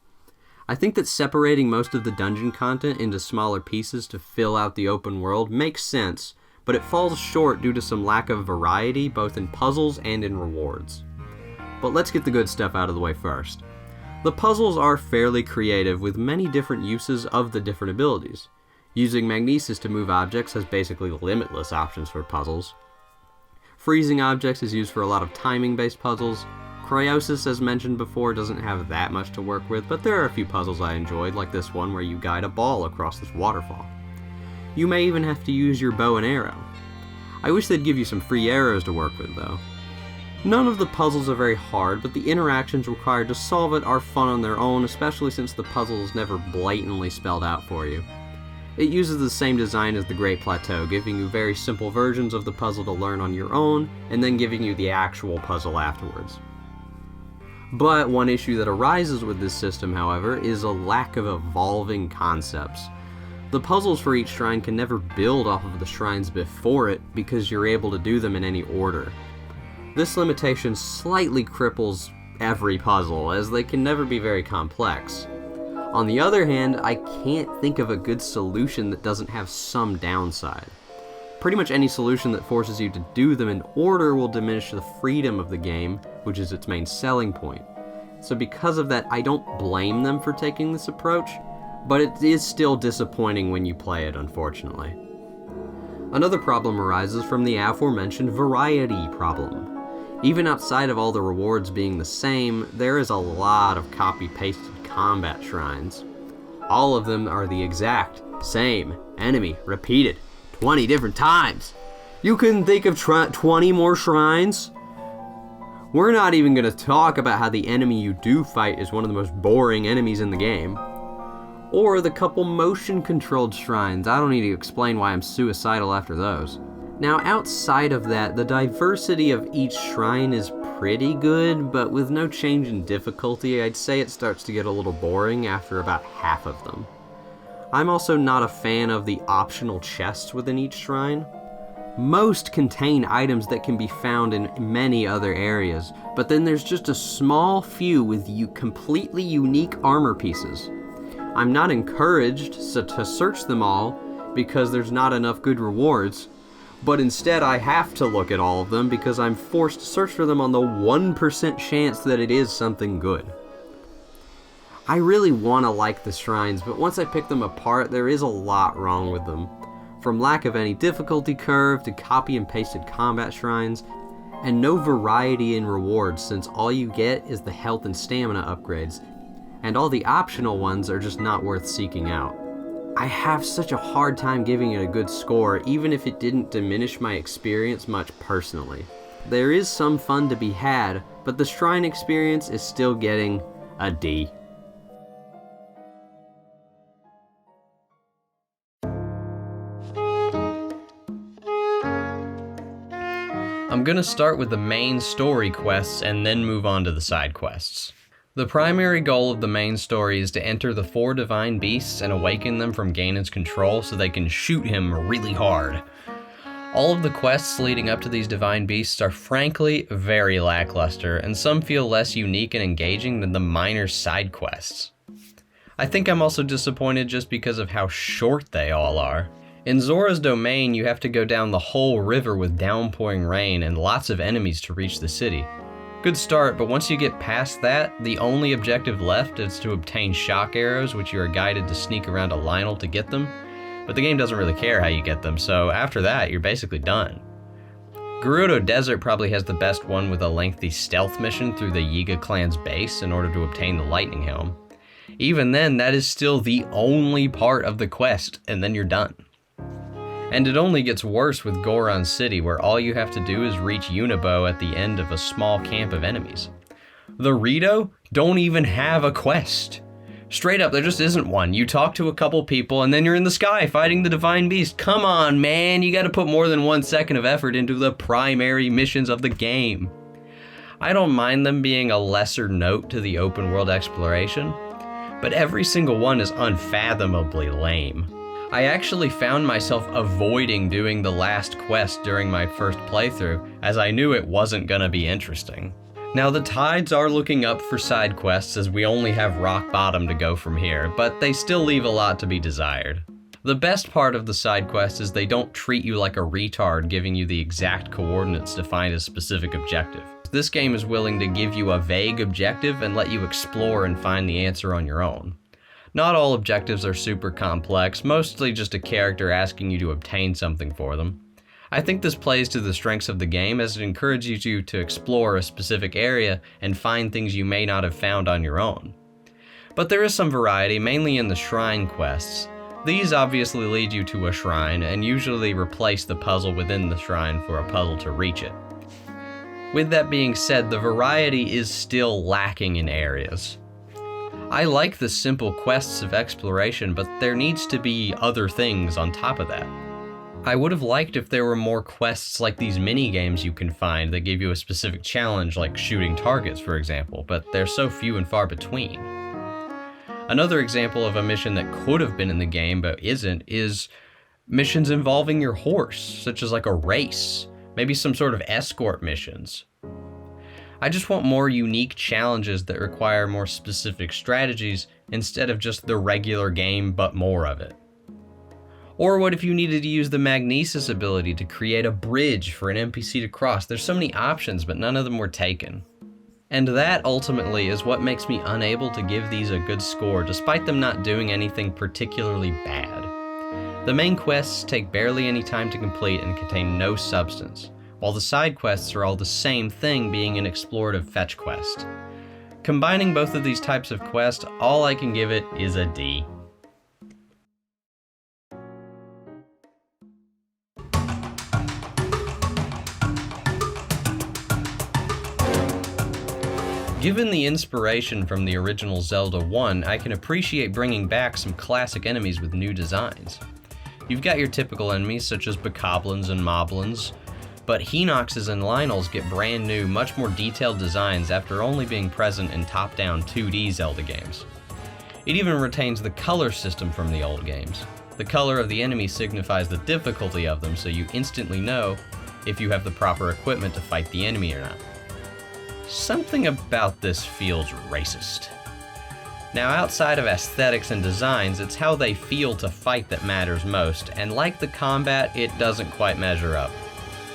I think that separating most of the dungeon content into smaller pieces to fill out the open world makes sense, but it falls short due to some lack of variety both in puzzles and in rewards. But let's get the good stuff out of the way first. The puzzles are fairly creative with many different uses of the different abilities. Using Magnesis to move objects has basically limitless options for puzzles. Freezing objects is used for a lot of timing-based puzzles. Cryosis, as mentioned before, doesn't have that much to work with, but there are a few puzzles I enjoyed, like this one where you guide a ball across this waterfall. You may even have to use your bow and arrow. I wish they'd give you some free arrows to work with, though. None of the puzzles are very hard, but the interactions required to solve it are fun on their own, especially since the puzzle is never blatantly spelled out for you. It uses the same design as the Great Plateau, giving you very simple versions of the puzzle to learn on your own, and then giving you the actual puzzle afterwards. But one issue that arises with this system, however, is a lack of evolving concepts. The puzzles for each shrine can never build off of the shrines before it, because you're able to do them in any order. This limitation slightly cripples every puzzle, as they can never be very complex. On the other hand, I can't think of a good solution that doesn't have some downside. Pretty much any solution that forces you to do them in order will diminish the freedom of the game, which is its main selling point. So because of that, I don't blame them for taking this approach, but it is still disappointing when you play it, unfortunately. Another problem arises from the aforementioned variety problem. Even outside of all the rewards being the same, there is a lot of copy-pasted combat shrines. All of them are the exact same enemy, repeated 20 different times. You couldn't think of 20 more shrines? We're not even going to talk about how the enemy you do fight is one of the most boring enemies in the game. Or the couple motion-controlled shrines. I don't need to explain why I'm suicidal after those. Now, outside of that, the diversity of each shrine is pretty good, but with no change in difficulty, I'd say it starts to get a little boring after about half of them. I'm also not a fan of the optional chests within each shrine. Most contain items that can be found in many other areas, but then there's just a small few with completely unique armor pieces. I'm not encouraged to search them all because there's not enough good rewards, but instead I have to look at all of them because I'm forced to search for them on the 1% chance that it is something good. I really want to like the shrines, but once I pick them apart, there is a lot wrong with them. From lack of any difficulty curve to copy and pasted combat shrines, and no variety in rewards since all you get is the health and stamina upgrades, and all the optional ones are just not worth seeking out. I have such a hard time giving it a good score, even if it didn't diminish my experience much personally. There is some fun to be had, but the shrine experience is still getting a D. I'm gonna start with the main story quests and then move on to the side quests. The primary goal of the main story is to enter the 4 divine beasts and awaken them from Ganon's control so they can shoot him really hard. All of the quests leading up to these divine beasts are frankly very lackluster, and some feel less unique and engaging than the minor side quests. I think I'm also disappointed just because of how short they all are. In Zora's Domain, you have to go down the whole river with downpouring rain and lots of enemies to reach the city. Good start, but once you get past that, the only objective left is to obtain shock arrows, which you are guided to sneak around a Lionel to get them, but the game doesn't really care how you get them, so after that, you're basically done. Gerudo Desert probably has the best one with a lengthy stealth mission through the Yiga clan's base in order to obtain the Lightning Helm. Even then, that is still the only part of the quest, and then you're done. And it only gets worse with Goron City, where all you have to do is reach Unibo at the end of a small camp of enemies. The Rito don't even have a quest. Straight up, there just isn't one. You talk to a couple people, and then you're in the sky fighting the Divine Beast. Come on, man, you gotta put more than 1 second of effort into the primary missions of the game. I don't mind them being a lesser note to the open world exploration, but every single one is unfathomably lame. I actually found myself avoiding doing the last quest during my first playthrough, as I knew it wasn't gonna be interesting. Now the tides are looking up for side quests as we only have rock bottom to go from here, but they still leave a lot to be desired. The best part of the side quest is they don't treat you like a retard giving you the exact coordinates to find a specific objective. This game is willing to give you a vague objective and let you explore and find the answer on your own. Not all objectives are super complex, mostly just a character asking you to obtain something for them. I think this plays to the strengths of the game as it encourages you to explore a specific area and find things you may not have found on your own. But there is some variety, mainly in the shrine quests. These obviously lead you to a shrine and usually replace the puzzle within the shrine for a puzzle to reach it. With that being said, the variety is still lacking in areas. I like the simple quests of exploration, but there needs to be other things on top of that. I would have liked if there were more quests like these mini-games you can find that give you a specific challenge, like shooting targets, for example, but they're so few and far between. Another example of a mission that could have been in the game but isn't is missions involving your horse, such as like a race, maybe some sort of escort missions. I just want more unique challenges that require more specific strategies instead of just the regular game but more of it. Or what if you needed to use the magnesis ability to create a bridge for an NPC to cross? There's so many options, but none of them were taken. And that ultimately is what makes me unable to give these a good score, despite them not doing anything particularly bad. The main quests take barely any time to complete and contain no substance, while the side quests are all the same thing, being an explorative fetch quest. Combining both of these types of quests, all I can give it is a D. Given the inspiration from the original Zelda 1, I can appreciate bringing back some classic enemies with new designs. You've got your typical enemies such as bokoblins and moblins, but Hinoxes and Lynels get brand new, much more detailed designs after only being present in top-down 2D Zelda games. It even retains the color system from the old games. The color of the enemy signifies the difficulty of them, so you instantly know if you have the proper equipment to fight the enemy or not. Something about this feels racist. Now, outside of aesthetics and designs, it's how they feel to fight that matters most, and like the combat, it doesn't quite measure up.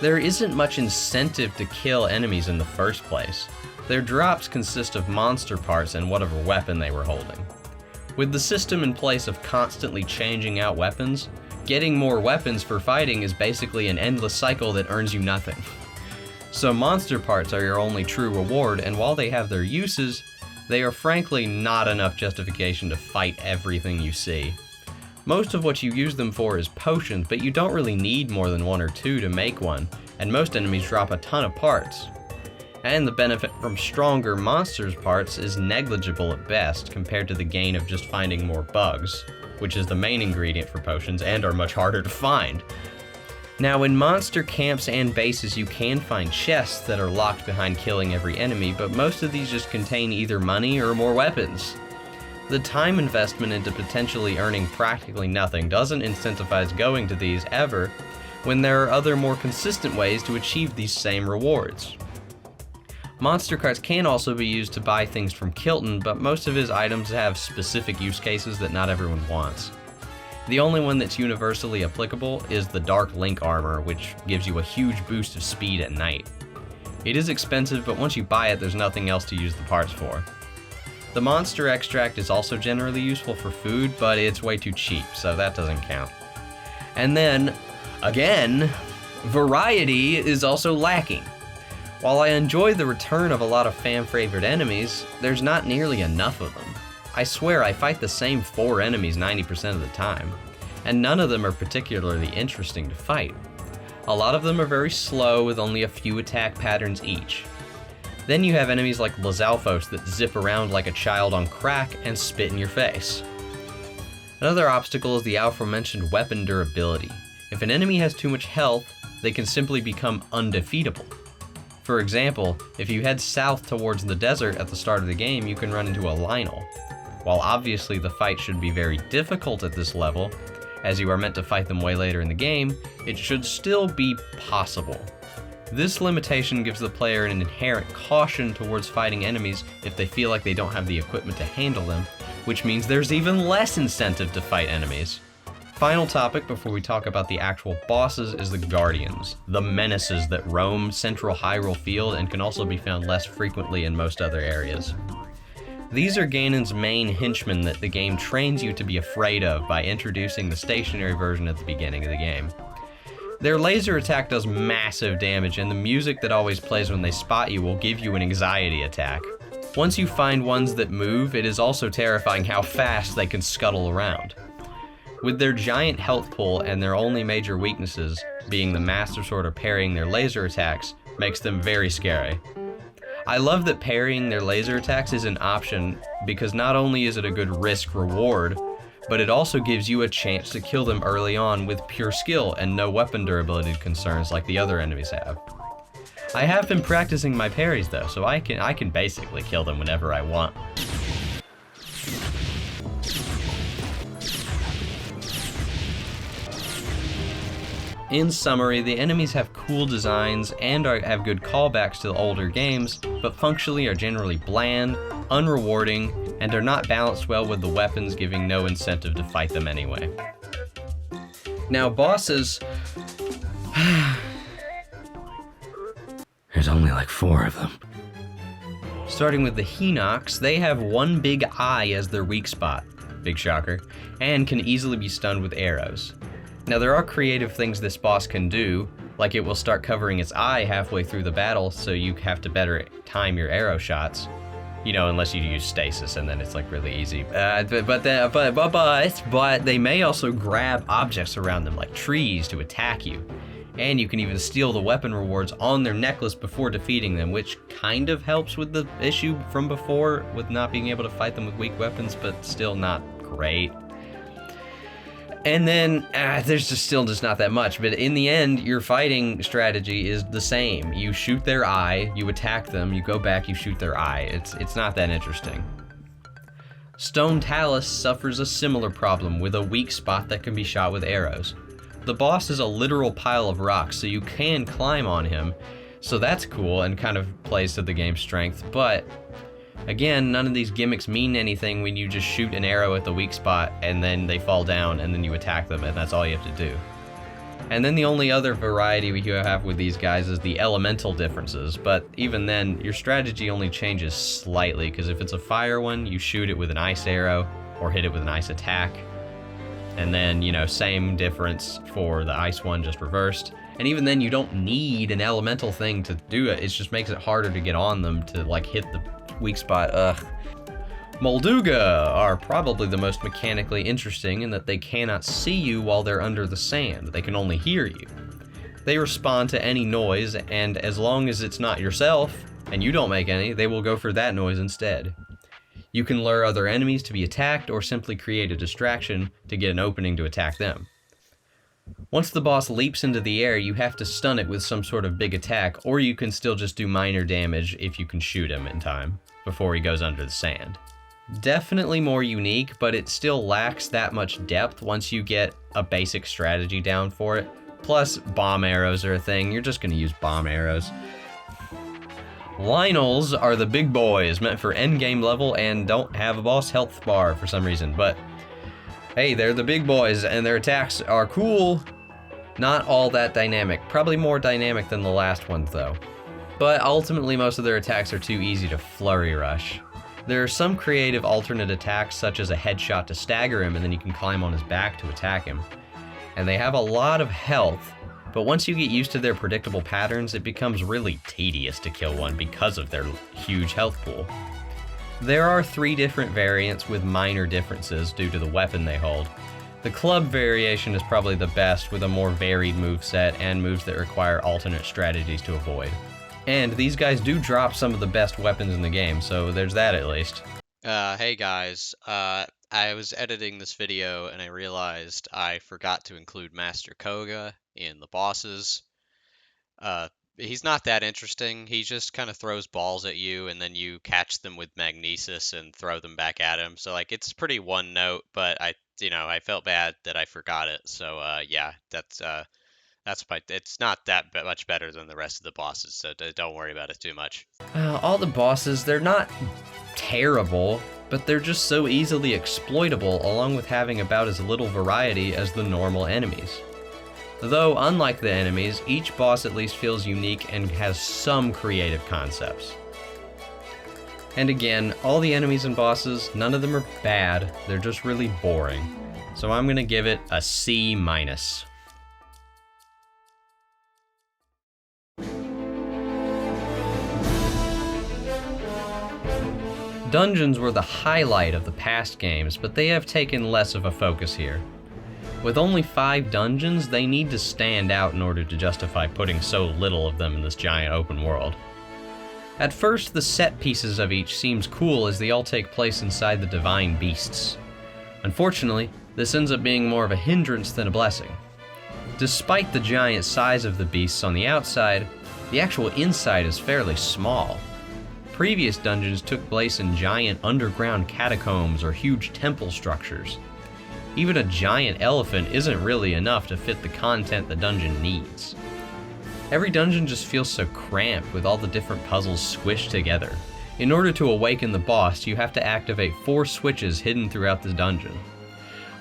There isn't much incentive to kill enemies in the first place. Their drops consist of monster parts and whatever weapon they were holding. With the system in place of constantly changing out weapons, getting more weapons for fighting is basically an endless cycle that earns you nothing. So monster parts are your only true reward, and while they have their uses, they are frankly not enough justification to fight everything you see. Most of what you use them for is potions, but you don't really need more than one or two to make one, and most enemies drop a ton of parts. And the benefit from stronger monsters' parts is negligible at best compared to the gain of just finding more bugs, which is the main ingredient for potions and are much harder to find. Now, in monster camps and bases, you can find chests that are locked behind killing every enemy, but most of these just contain either money or more weapons. The time investment into potentially earning practically nothing doesn't incentivize going to these ever, when there are other more consistent ways to achieve these same rewards. Monster carts can also be used to buy things from Kilton, but most of his items have specific use cases that not everyone wants. The only one that's universally applicable is the Dark Link armor, which gives you a huge boost of speed at night. It is expensive, but once you buy it, there's nothing else to use the parts for. The monster extract is also generally useful for food, but it's way too cheap, so that doesn't count. And then, again, variety is also lacking. While I enjoy the return of a lot of fan-favorite enemies, there's not nearly enough of them. I swear I fight the same 4 enemies 90% of the time, and none of them are particularly interesting to fight. A lot of them are very slow with only a few attack patterns each. Then you have enemies like Lizalfos that zip around like a child on crack and spit in your face. Another obstacle is the aforementioned weapon durability. If an enemy has too much health, they can simply become undefeatable. For example, if you head south towards the desert at the start of the game, you can run into a Lynel. While obviously the fight should be very difficult at this level, as you are meant to fight them way later in the game, it should still be possible. This limitation gives the player an inherent caution towards fighting enemies if they feel like they don't have the equipment to handle them, which means there's even less incentive to fight enemies. Final topic before we talk about the actual bosses is the Guardians, the menaces that roam central Hyrule Field and can also be found less frequently in most other areas. These are Ganon's main henchmen that the game trains you to be afraid of by introducing the stationary version at the beginning of the game. Their laser attack does massive damage, and the music that always plays when they spot you will give you an anxiety attack. Once you find ones that move, it is also terrifying how fast they can scuttle around. With their giant health pool and their only major weaknesses being the Master Sword or parrying their laser attacks, makes them very scary. I love that parrying their laser attacks is an option because not only is it a good risk-reward, but it also gives you a chance to kill them early on with pure skill and no weapon durability concerns like the other enemies have. I have been practicing my parries though, so I can basically kill them whenever I want. In summary, the enemies have cool designs and have good callbacks to the older games, but functionally are generally bland, unrewarding, and are not balanced well with the weapons, giving no incentive to fight them anyway. Now bosses... There's only like 4 of them. Starting with the Hinox, they have one big eye as their weak spot, big shocker, and can easily be stunned with arrows. Now there are creative things this boss can do, like it will start covering its eye halfway through the battle, so you have to better time your arrow shots. You know, unless you use stasis, and then it's like really easy. But they may also grab objects around them, like trees, to attack you. And you can even steal the weapon rewards on their necklace before defeating them, which kind of helps with the issue from before with not being able to fight them with weak weapons, but still not great. And then, there's just not that much, but in the end, your fighting strategy is the same. You shoot their eye, you attack them, you go back, you shoot their eye. It's not that interesting. Stone Talus suffers a similar problem with a weak spot that can be shot with arrows. The boss is a literal pile of rocks, so you can climb on him, so that's cool and kind of plays to the game's strength, but again, none of these gimmicks mean anything when you just shoot an arrow at the weak spot and then they fall down and then you attack them and that's all you have to do. And then the only other variety we have with these guys is the elemental differences, but even then, your strategy only changes slightly, because if it's a fire one, you shoot it with an ice arrow or hit it with an ice attack. And then, you know, same difference for the ice one, just reversed. And even then, you don't need an elemental thing to do it. It just makes it harder to get on them to, like, hit the weak spot. Ugh. Molduga are probably the most mechanically interesting in that they cannot see you while they're under the sand. They can only hear you. They respond to any noise, and as long as it's not yourself, and you don't make any, they will go for that noise instead. You can lure other enemies to be attacked, or simply create a distraction to get an opening to attack them. Once the boss leaps into the air, you have to stun it with some sort of big attack, or you can still just do minor damage if you can shoot him in time, before he goes under the sand. Definitely more unique, but it still lacks that much depth once you get a basic strategy down for it. Plus, bomb arrows are a thing, you're just going to use bomb arrows. Lynels are the big boys, meant for endgame level and don't have a boss health bar for some reason, but hey, they're the big boys and their attacks are cool. Not all that dynamic, probably more dynamic than the last ones though. But ultimately most of their attacks are too easy to flurry rush. There are some creative alternate attacks such as a headshot to stagger him and then you can climb on his back to attack him. And they have a lot of health, but once you get used to their predictable patterns, it becomes really tedious to kill one because of their huge health pool. There are 3 different variants with minor differences due to the weapon they hold. The club variation is probably the best with a more varied moveset and moves that require alternate strategies to avoid. And these guys do drop some of the best weapons in the game, so there's that at least. Hey guys, I was editing this video and I realized I forgot to include Master Koga in the bosses. He's not that interesting. He just kind of throws balls at you and then you catch them with magnesis and throw them back at him. So like it's pretty one note, but I felt bad that I forgot it. So yeah, it's not that much better than the rest of the bosses, so don't worry about it too much. All the bosses, they're not terrible, but they're just so easily exploitable, along with having about as little variety as the normal enemies. Though, unlike the enemies, each boss at least feels unique and has some creative concepts. And again, all the enemies and bosses, none of them are bad, they're just really boring. So I'm gonna give it a C-. Dungeons were the highlight of the past games, but they have taken less of a focus here. With only 5 dungeons, they need to stand out in order to justify putting so little of them in this giant open world. At first, the set pieces of each seems cool as they all take place inside the divine beasts. Unfortunately, this ends up being more of a hindrance than a blessing. Despite the giant size of the beasts on the outside, the actual inside is fairly small. Previous dungeons took place in giant underground catacombs or huge temple structures. Even a giant elephant isn't really enough to fit the content the dungeon needs. Every dungeon just feels so cramped with all the different puzzles squished together. In order to awaken the boss, you have to activate 4 switches hidden throughout the dungeon.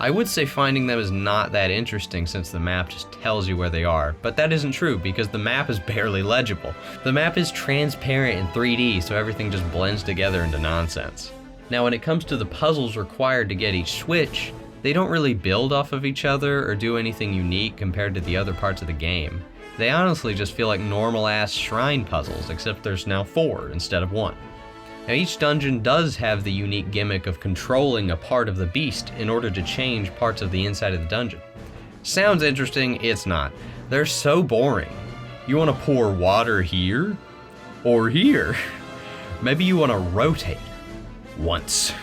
I would say finding them is not that interesting since the map just tells you where they are, but that isn't true because the map is barely legible. The map is transparent in 3D, so everything just blends together into nonsense. Now when it comes to the puzzles required to get each switch, they don't really build off of each other or do anything unique compared to the other parts of the game. They honestly just feel like normal-ass shrine puzzles, except there's now 4 instead of 1. Now each dungeon does have the unique gimmick of controlling a part of the beast in order to change parts of the inside of the dungeon. Sounds interesting, it's not. They're so boring. You want to pour water here? Or here? Maybe you want to rotate once.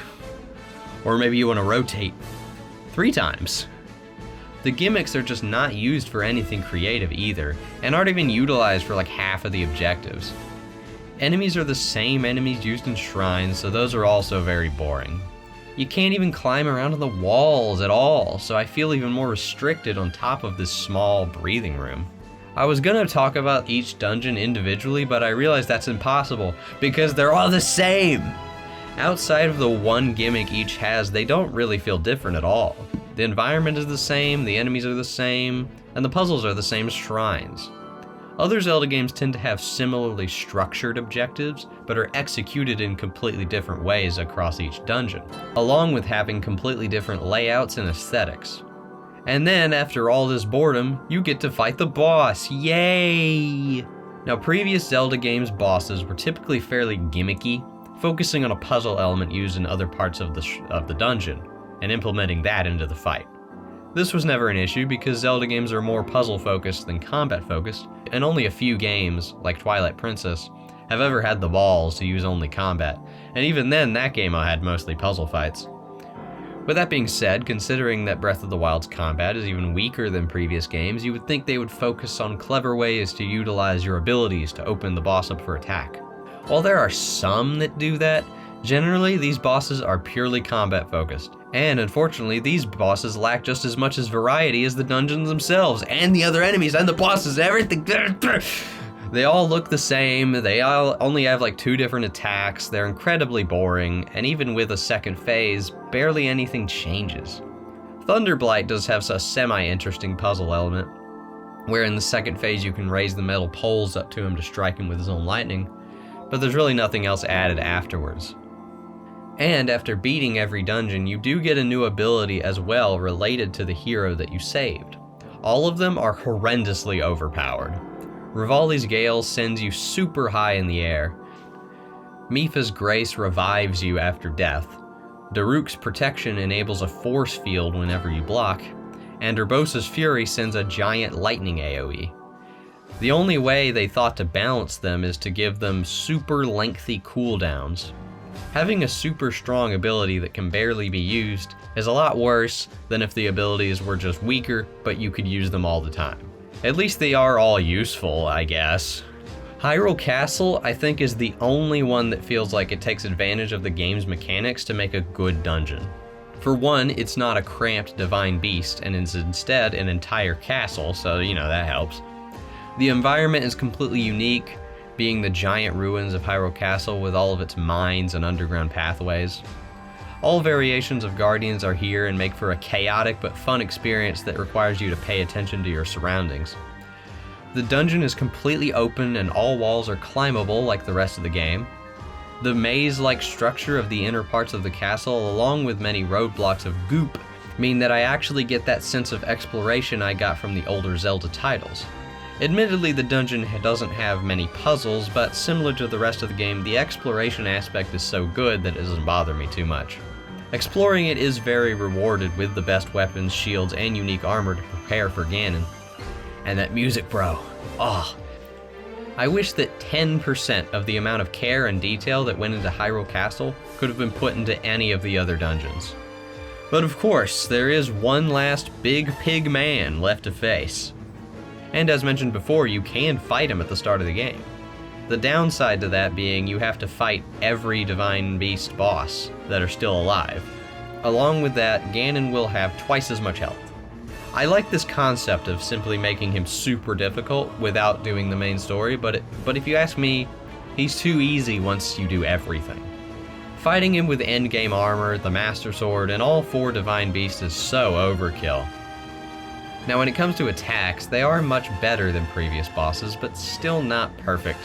Or maybe you want to rotate 3 times. The gimmicks are just not used for anything creative either, and aren't even utilized for like half of the objectives. Enemies are the same enemies used in shrines, so those are also very boring. You can't even climb around on the walls at all, so I feel even more restricted on top of this small breathing room. I was gonna talk about each dungeon individually, but I realized that's impossible, because they're all the same! Outside of the one gimmick each has, they don't really feel different at all. The environment is the same, the enemies are the same, and the puzzles are the same as shrines. Other Zelda games tend to have similarly structured objectives, but are executed in completely different ways across each dungeon, along with having completely different layouts and aesthetics. And then, after all this boredom, you get to fight the boss, yay! Now previous Zelda games' bosses were typically fairly gimmicky, focusing on a puzzle element used in other parts of the dungeon, and implementing that into the fight. This was never an issue because Zelda games are more puzzle-focused than combat-focused, and only a few games, like Twilight Princess, have ever had the balls to use only combat, and even then that game had mostly puzzle fights. With that being said, considering that Breath of the Wild's combat is even weaker than previous games, you would think they would focus on clever ways to utilize your abilities to open the boss up for attack. While there are some that do that, generally these bosses are purely combat-focused. And unfortunately, these bosses lack just as much as variety as the dungeons themselves, and the other enemies, and the bosses, everything. They all look the same, they all only have like 2 different attacks, they're incredibly boring, and even with a second phase, barely anything changes. Thunderblight does have a semi-interesting puzzle element, where in the second phase you can raise the metal poles up to him to strike him with his own lightning, but there's really nothing else added afterwards. And after beating every dungeon, you do get a new ability as well related to the hero that you saved. All of them are horrendously overpowered. Rivali's Gale sends you super high in the air. Mipha's Grace revives you after death. Daruk's Protection enables a force field whenever you block. And Urbosa's Fury sends a giant lightning AoE. The only way they thought to balance them is to give them super lengthy cooldowns. Having a super strong ability that can barely be used is a lot worse than if the abilities were just weaker, but you could use them all the time. At least they are all useful, I guess. Hyrule Castle, I think, is the only one that feels like it takes advantage of the game's mechanics to make a good dungeon. For one, it's not a cramped divine beast, and is instead an entire castle, so that helps. The environment is completely unique, being the giant ruins of Hyrule Castle with all of its mines and underground pathways. All variations of Guardians are here and make for a chaotic but fun experience that requires you to pay attention to your surroundings. The dungeon is completely open and all walls are climbable like the rest of the game. The maze-like structure of the inner parts of the castle, along with many roadblocks of goop, mean that I actually get that sense of exploration I got from the older Zelda titles. Admittedly, the dungeon doesn't have many puzzles, but similar to the rest of the game, the exploration aspect is so good that it doesn't bother me too much. Exploring it is very rewarded with the best weapons, shields, and unique armor to prepare for Ganon. And that music, bro. Oh. I wish that 10% of the amount of care and detail that went into Hyrule Castle could have been put into any of the other dungeons. But of course, there is one last big pig man left to face. And as mentioned before, you can fight him at the start of the game. The downside to that being you have to fight every Divine Beast boss that are still alive. Along with that, Ganon will have twice as much health. I like this concept of simply making him super difficult without doing the main story, but if you ask me, he's too easy once you do everything. Fighting him with endgame armor, the Master Sword, and all 4 Divine Beasts is so overkill. Now when it comes to attacks, they are much better than previous bosses, but still not perfect.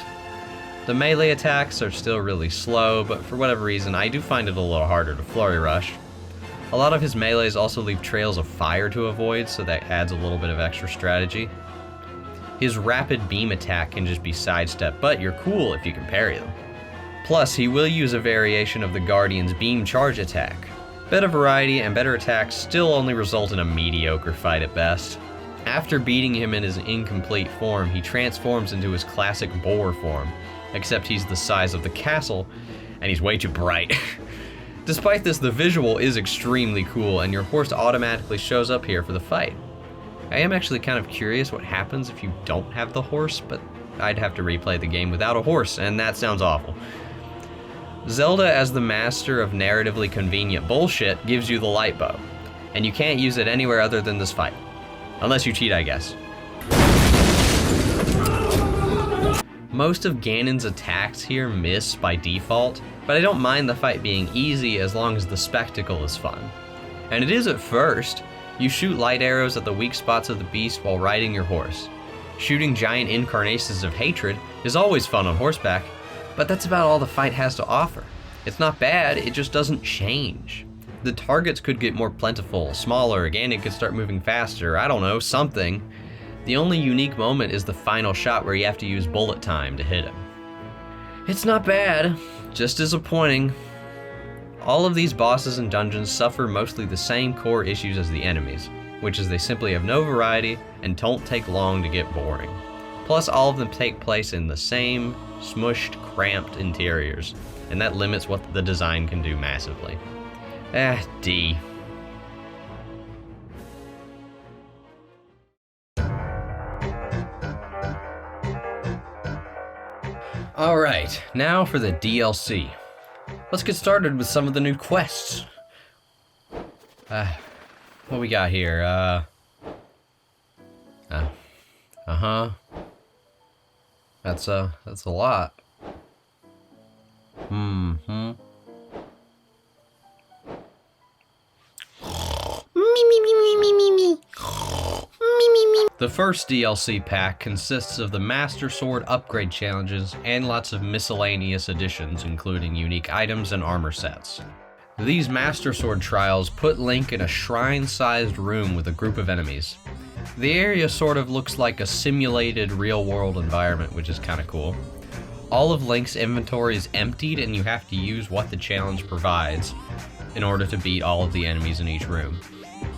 The melee attacks are still really slow, but for whatever reason, I do find it a little harder to flurry rush. A lot of his melees also leave trails of fire to avoid, so that adds a little bit of extra strategy. His rapid beam attack can just be sidestepped, but you're cool if you can parry them. Plus, he will use a variation of the Guardian's beam charge attack. Better variety and better attacks still only result in a mediocre fight at best. After beating him in his incomplete form, he transforms into his classic boar form, except he's the size of the castle, and he's way too bright. Despite this, the visual is extremely cool, and your horse automatically shows up here for the fight. I am actually kind of curious what happens if you don't have the horse, but I'd have to replay the game without a horse, and that sounds awful. Zelda, as the master of narratively convenient bullshit, gives you the light bow, and you can't use it anywhere other than this fight. Unless you cheat, I guess. Most of Ganon's attacks here miss by default, but I don't mind the fight being easy as long as the spectacle is fun. And it is at first. You shoot light arrows at the weak spots of the beast while riding your horse. Shooting giant incarnations of hatred is always fun on horseback, but that's about all the fight has to offer. It's not bad, it just doesn't change. The targets could get more plentiful, smaller, Ganon could start moving faster, I don't know, something. The only unique moment is the final shot where you have to use bullet time to hit him. It's not bad, just disappointing. All of these bosses and dungeons suffer mostly the same core issues as the enemies, which is they simply have no variety and don't take long to get boring. Plus all of them take place in the same smushed, cramped interiors, and that limits what the design can do massively. D. Alright, now for the DLC. Let's get started with some of the new quests. What we got here? That's a lot. The first DLC pack consists of the Master Sword upgrade challenges and lots of miscellaneous additions, including unique items and armor sets. These Master Sword trials put Link in a shrine-sized room with a group of enemies. The area sort of looks like a simulated real-world environment, which is kinda cool. All of Link's inventory is emptied and you have to use what the challenge provides in order to beat all of the enemies in each room.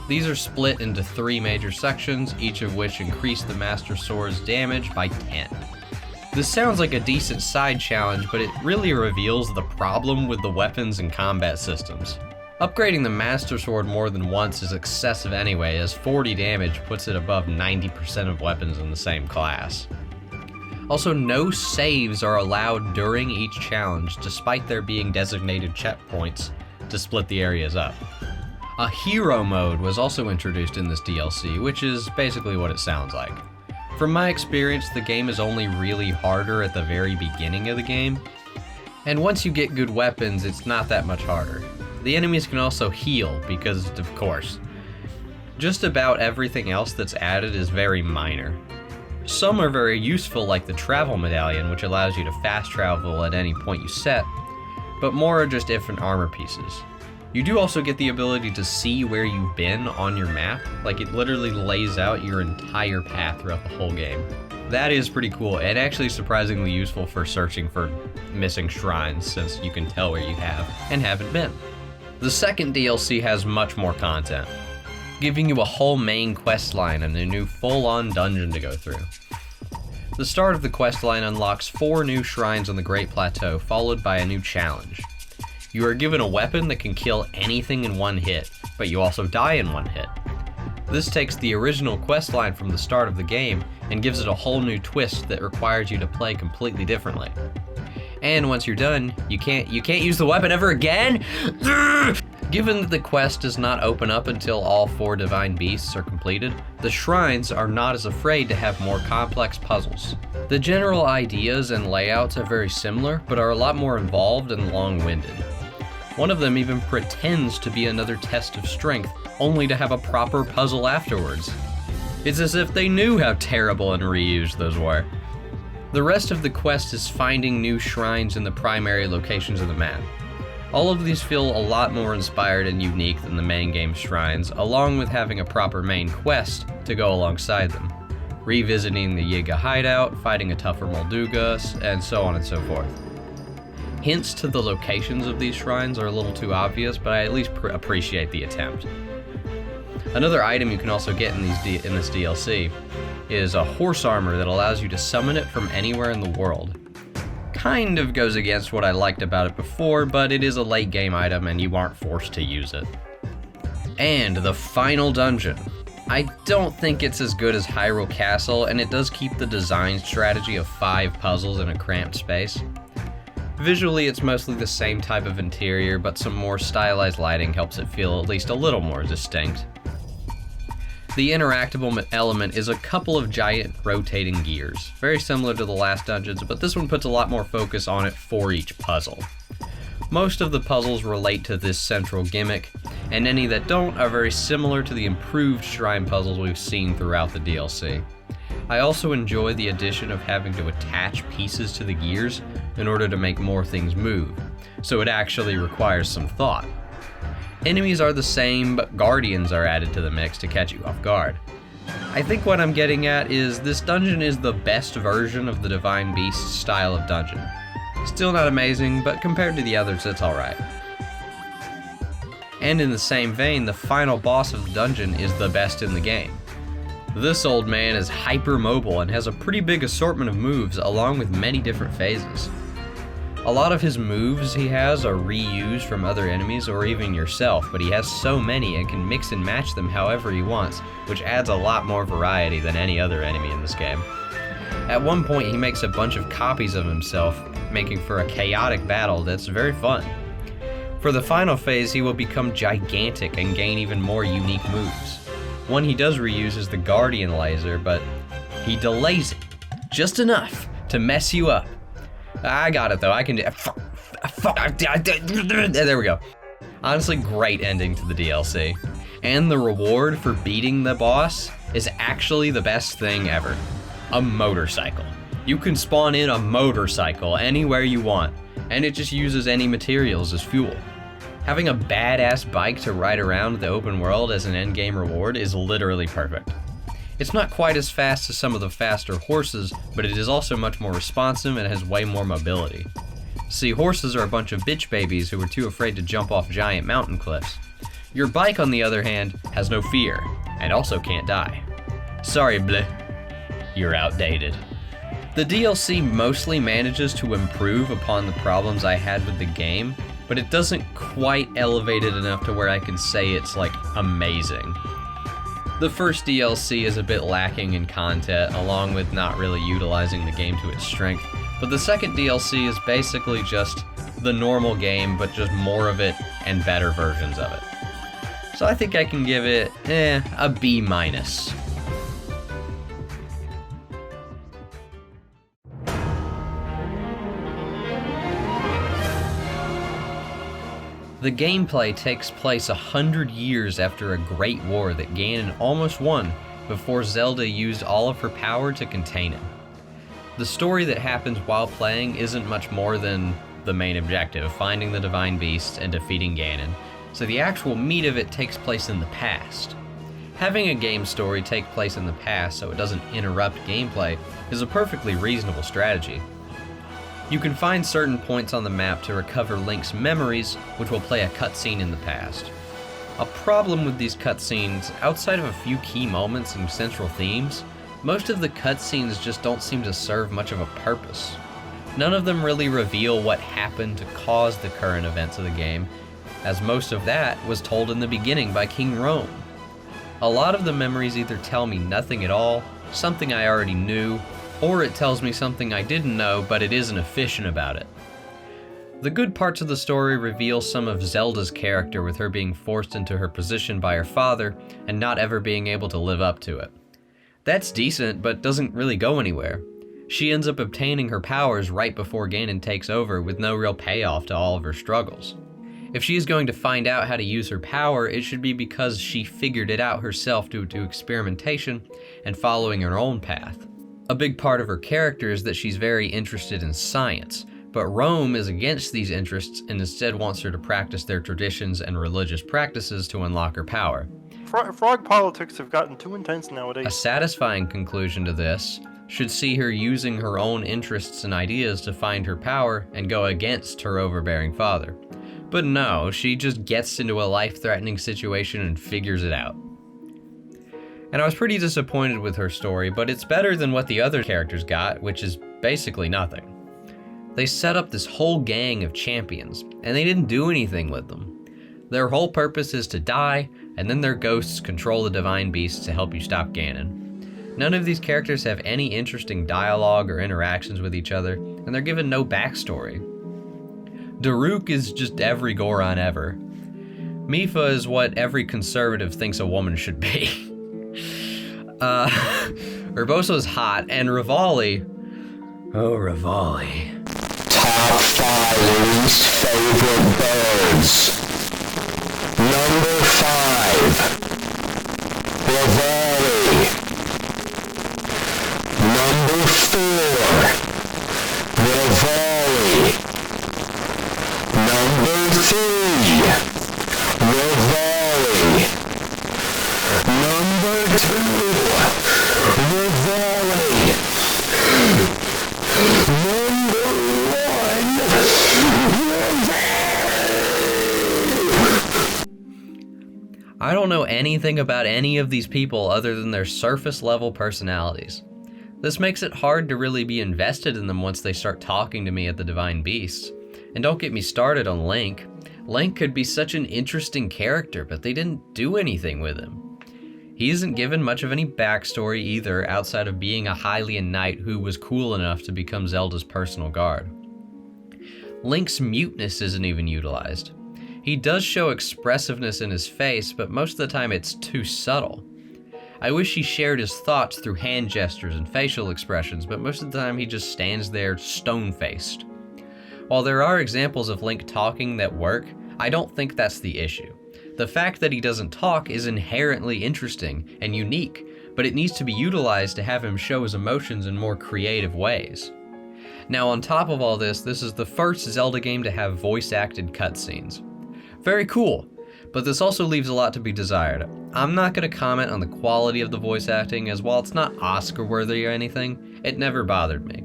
These are split into 3 major sections, each of which increase the Master Sword's damage by 10. This sounds like a decent side challenge, but it really reveals the problem with the weapons and combat systems. Upgrading the Master Sword more than once is excessive anyway, as 40 damage puts it above 90% of weapons in the same class. Also, no saves are allowed during each challenge, despite there being designated checkpoints to split the areas up. A hero mode was also introduced in this DLC, which is basically what it sounds like. From my experience, the game is only really harder at the very beginning of the game, and once you get good weapons, it's not that much harder. The enemies can also heal, because of course. Just about everything else that's added is very minor. Some are very useful, like the travel medallion, which allows you to fast travel at any point you set, but more are just different armor pieces. You do also get the ability to see where you've been on your map, like it literally lays out your entire path throughout the whole game. That is pretty cool, and actually surprisingly useful for searching for missing shrines, since you can tell where you have and haven't been. The second DLC has much more content, giving you a whole main quest line and a new full-on dungeon to go through. The start of the quest line unlocks 4 new shrines on the Great Plateau, followed by a new challenge. You are given a weapon that can kill anything in one hit, but you also die in one hit. This takes the original quest line from the start of the game and gives it a whole new twist that requires you to play completely differently. And once you're done, you can't use the weapon ever again? Given that the quest does not open up until all 4 divine beasts are completed, the shrines are not as afraid to have more complex puzzles. The general ideas and layouts are very similar, but are a lot more involved and long-winded. One of them even pretends to be another test of strength, only to have a proper puzzle afterwards. It's as if they knew how terrible and reused those were. The rest of the quest is finding new shrines in the primary locations of the map. All of these feel a lot more inspired and unique than the main game shrines, along with having a proper main quest to go alongside them. Revisiting the Shiekah hideout, fighting a tougher Molduga, and so on and so forth. Hints to the locations of these shrines are a little too obvious, but I at least appreciate the attempt. Another item you can also get in this DLC is a horse armor that allows you to summon it from anywhere in the world. Kind of goes against what I liked about it before, but it is a late game item and you aren't forced to use it. And the final dungeon. I don't think it's as good as Hyrule Castle, and it does keep the design strategy of 5 puzzles in a cramped space. Visually, it's mostly the same type of interior, but some more stylized lighting helps it feel at least a little more distinct. The interactable element is a couple of giant rotating gears, very similar to the last dungeons, but this one puts a lot more focus on it for each puzzle. Most of the puzzles relate to this central gimmick, and any that don't are very similar to the improved shrine puzzles we've seen throughout the DLC. I also enjoy the addition of having to attach pieces to the gears in order to make more things move, so it actually requires some thought. Enemies are the same, but guardians are added to the mix to catch you off guard. I think what I'm getting at is this dungeon is the best version of the Divine Beast style of dungeon. Still not amazing, but compared to the others, it's alright. And in the same vein, the final boss of the dungeon is the best in the game. This old man is hyper mobile and has a pretty big assortment of moves along with many different phases. A lot of his moves he has are reused from other enemies or even yourself, but he has so many and can mix and match them however he wants, which adds a lot more variety than any other enemy in this game. At one point he makes a bunch of copies of himself, making for a chaotic battle that's very fun. For the final phase he will become gigantic and gain even more unique moves. One he does reuse is the Guardian Laser, but he delays it just enough to mess you up. I got it though, I can do there we go. Honestly, great ending to the DLC. And the reward for beating the boss is actually the best thing ever. A motorcycle. You can spawn in a motorcycle anywhere you want, and it just uses any materials as fuel. Having a badass bike to ride around the open world as an endgame reward is literally perfect. It's not quite as fast as some of the faster horses, but it is also much more responsive and has way more mobility. See, horses are a bunch of bitch babies who are too afraid to jump off giant mountain cliffs. Your bike, on the other hand, has no fear, and also can't die. Sorry, bleh. You're outdated. The DLC mostly manages to improve upon the problems I had with the game, but it doesn't quite elevate it enough to where I can say it's, like, amazing. The first DLC is a bit lacking in content, along with not really utilizing the game to its strength, but the second DLC is basically just the normal game, but just more of it and better versions of it. So I think I can give it, a B-. The gameplay takes place 100 years after a great war that Ganon almost won before Zelda used all of her power to contain him. The story that happens while playing isn't much more than the main objective, finding the Divine Beast and defeating Ganon, so the actual meat of it takes place in the past. Having a game story take place in the past so it doesn't interrupt gameplay is a perfectly reasonable strategy. You can find certain points on the map to recover Link's memories, which will play a cutscene in the past. A problem with these cutscenes, outside of a few key moments and central themes, most of the cutscenes just don't seem to serve much of a purpose. None of them really reveal what happened to cause the current events of the game, as most of that was told in the beginning by King Rome. A lot of the memories either tell me nothing at all, something I already knew, or it tells me something I didn't know but it isn't efficient about it. The good parts of the story reveal some of Zelda's character, with her being forced into her position by her father and not ever being able to live up to it. That's decent, but doesn't really go anywhere. She ends up obtaining her powers right before Ganon takes over, with no real payoff to all of her struggles. If she is going to find out how to use her power, it should be because she figured it out herself due to experimentation and following her own path. A big part of her character is that she's very interested in science, but Rome is against these interests and instead wants her to practice their traditions and religious practices to unlock her power. Frog politics have gotten too intense nowadays. A satisfying conclusion to this should see her using her own interests and ideas to find her power and go against her overbearing father. But no, she just gets into a life-threatening situation and figures it out. And I was pretty disappointed with her story, but it's better than what the other characters got, which is basically nothing. They set up this whole gang of champions, and they didn't do anything with them. Their whole purpose is to die, and then their ghosts control the divine beasts to help you stop Ganon. None of these characters have any interesting dialogue or interactions with each other, and they're given no backstory. Daruk is just every Goron ever. Mipha is what every conservative thinks a woman should be. Urbosa's hot, and Rivali... Oh, Rivali. Top 5 least favorite birds. Number 5, Rivali. Number 4, Rivali. Number 3, Rivali. Number 2, Rivali. Number 1, I don't know anything about any of these people other than their surface-level personalities. This makes it hard to really be invested in them once they start talking to me at the Divine Beasts. And don't get me started on Link. Link could be such an interesting character, but they didn't do anything with him. He isn't given much of any backstory either, outside of being a Hylian knight who was cool enough to become Zelda's personal guard. Link's muteness isn't even utilized. He does show expressiveness in his face, but most of the time it's too subtle. I wish he shared his thoughts through hand gestures and facial expressions, but most of the time he just stands there stone-faced. While there are examples of Link talking that work, I don't think that's the issue. The fact that he doesn't talk is inherently interesting and unique, but it needs to be utilized to have him show his emotions in more creative ways. Now, on top of all this is the first Zelda game to have voice-acted cutscenes. Very cool, but this also leaves a lot to be desired. I'm not going to comment on the quality of the voice acting, as while it's not Oscar-worthy or anything, it never bothered me.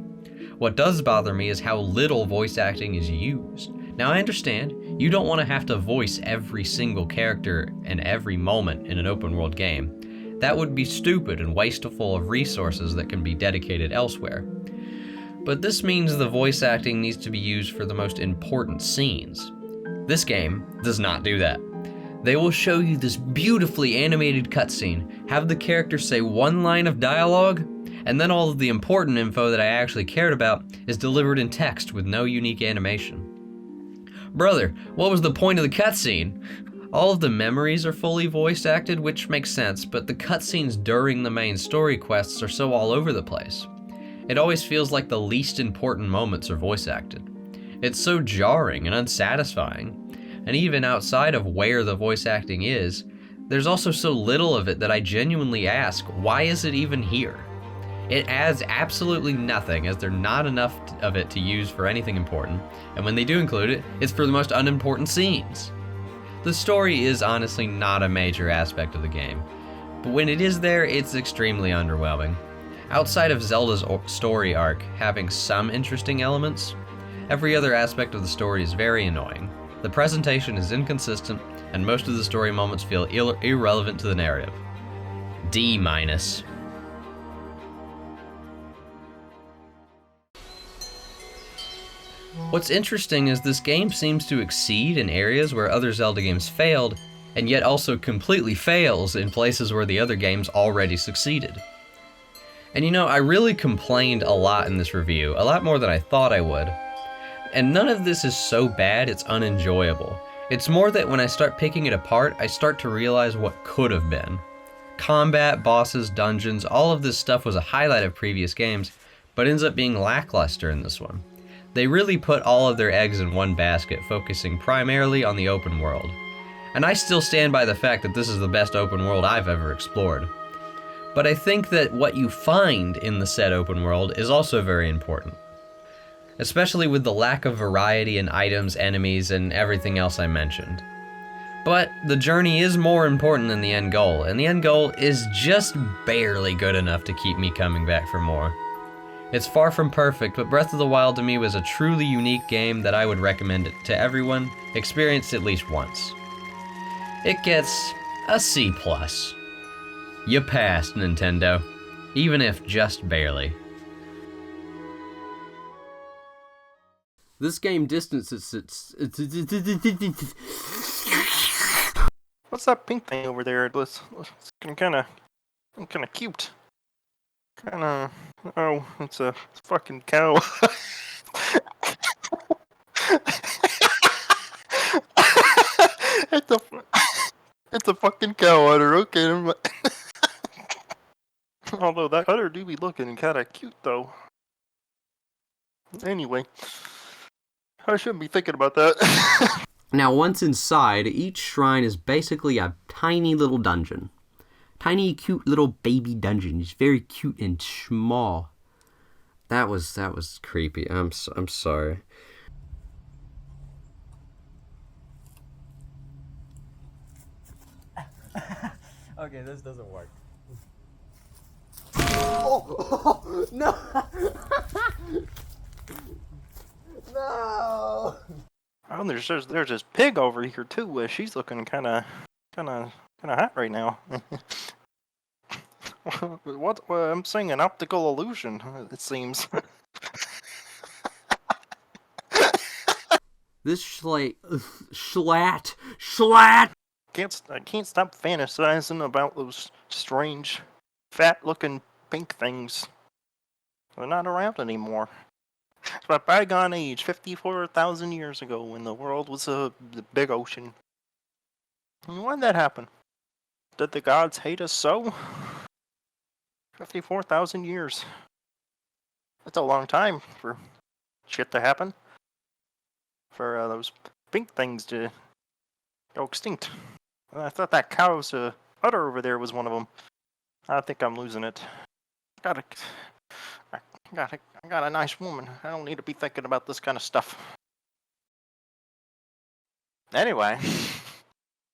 What does bother me is how little voice acting is used. Now, I understand, you don't want to have to voice every single character and every moment in an open-world game. That would be stupid and wasteful of resources that can be dedicated elsewhere. But this means the voice acting needs to be used for the most important scenes. This game does not do that. They will show you this beautifully animated cutscene, have the character say one line of dialogue, and then all of the important info that I actually cared about is delivered in text with no unique animation. Brother, what was the point of the cutscene? All of the memories are fully voice acted, which makes sense, but the cutscenes during the main story quests are so all over the place. It always feels like the least important moments are voice acted. It's so jarring and unsatisfying, and even outside of where the voice acting is, there's also so little of it that I genuinely ask, why is it even here? It adds absolutely nothing, as there's not enough of it to use for anything important, and when they do include it, it's for the most unimportant scenes. The story is honestly not a major aspect of the game, but when it is there, it's extremely underwhelming. Outside of Zelda's story arc having some interesting elements, Every other aspect of the story is very annoying. The presentation is inconsistent, and most of the story moments feel irrelevant to the narrative. D-. What's interesting is this game seems to exceed in areas where other Zelda games failed, and yet also completely fails in places where the other games already succeeded. And you know, I really complained a lot in this review, a lot more than I thought I would. And none of this is so bad it's unenjoyable. It's more that when I start picking it apart, I start to realize what could have been. Combat, bosses, dungeons, all of this stuff was a highlight of previous games, but ends up being lackluster in this one. They really put all of their eggs in one basket, focusing primarily on the open world. And I still stand by the fact that this is the best open world I've ever explored. But I think that what you find in the said open world is also very important. Especially with the lack of variety in items, enemies, and everything else I mentioned. But the journey is more important than the end goal, and the end goal is just barely good enough to keep me coming back for more. It's far from perfect, but Breath of the Wild to me was a truly unique game that I would recommend it to everyone, experienced at least once. It gets a C+. You passed, Nintendo. Even if just barely. This game distances its... What's that pink thing over there? It's kind of cute. Oh, it's a fucking cow. It's a fucking cow udder. Okay. Although that udder do be looking kind of cute though. Anyway, I shouldn't be thinking about that. Now, once inside, each shrine is basically a tiny little dungeon. Tiny, cute little baby dungeon. It's very cute and small. That was creepy. I'm sorry. Okay, this doesn't work. No! No! Oh, there's this pig over here too. She's looking kind of hot right now. What? I'm seeing an optical illusion. It seems. This schlatt. I can't stop fantasizing about those strange, fat-looking pink things. They're not around anymore. It's a bygone age, 54,000 years ago, when the world was a big ocean. And why'd that happen? Did the gods hate us so? 54,000 years. That's a long time for shit to happen. For those pink things to go extinct. I thought that cow's udder over there was one of them. I think I'm losing it. I got a nice woman. I don't need to be thinking about this kind of stuff. Anyway.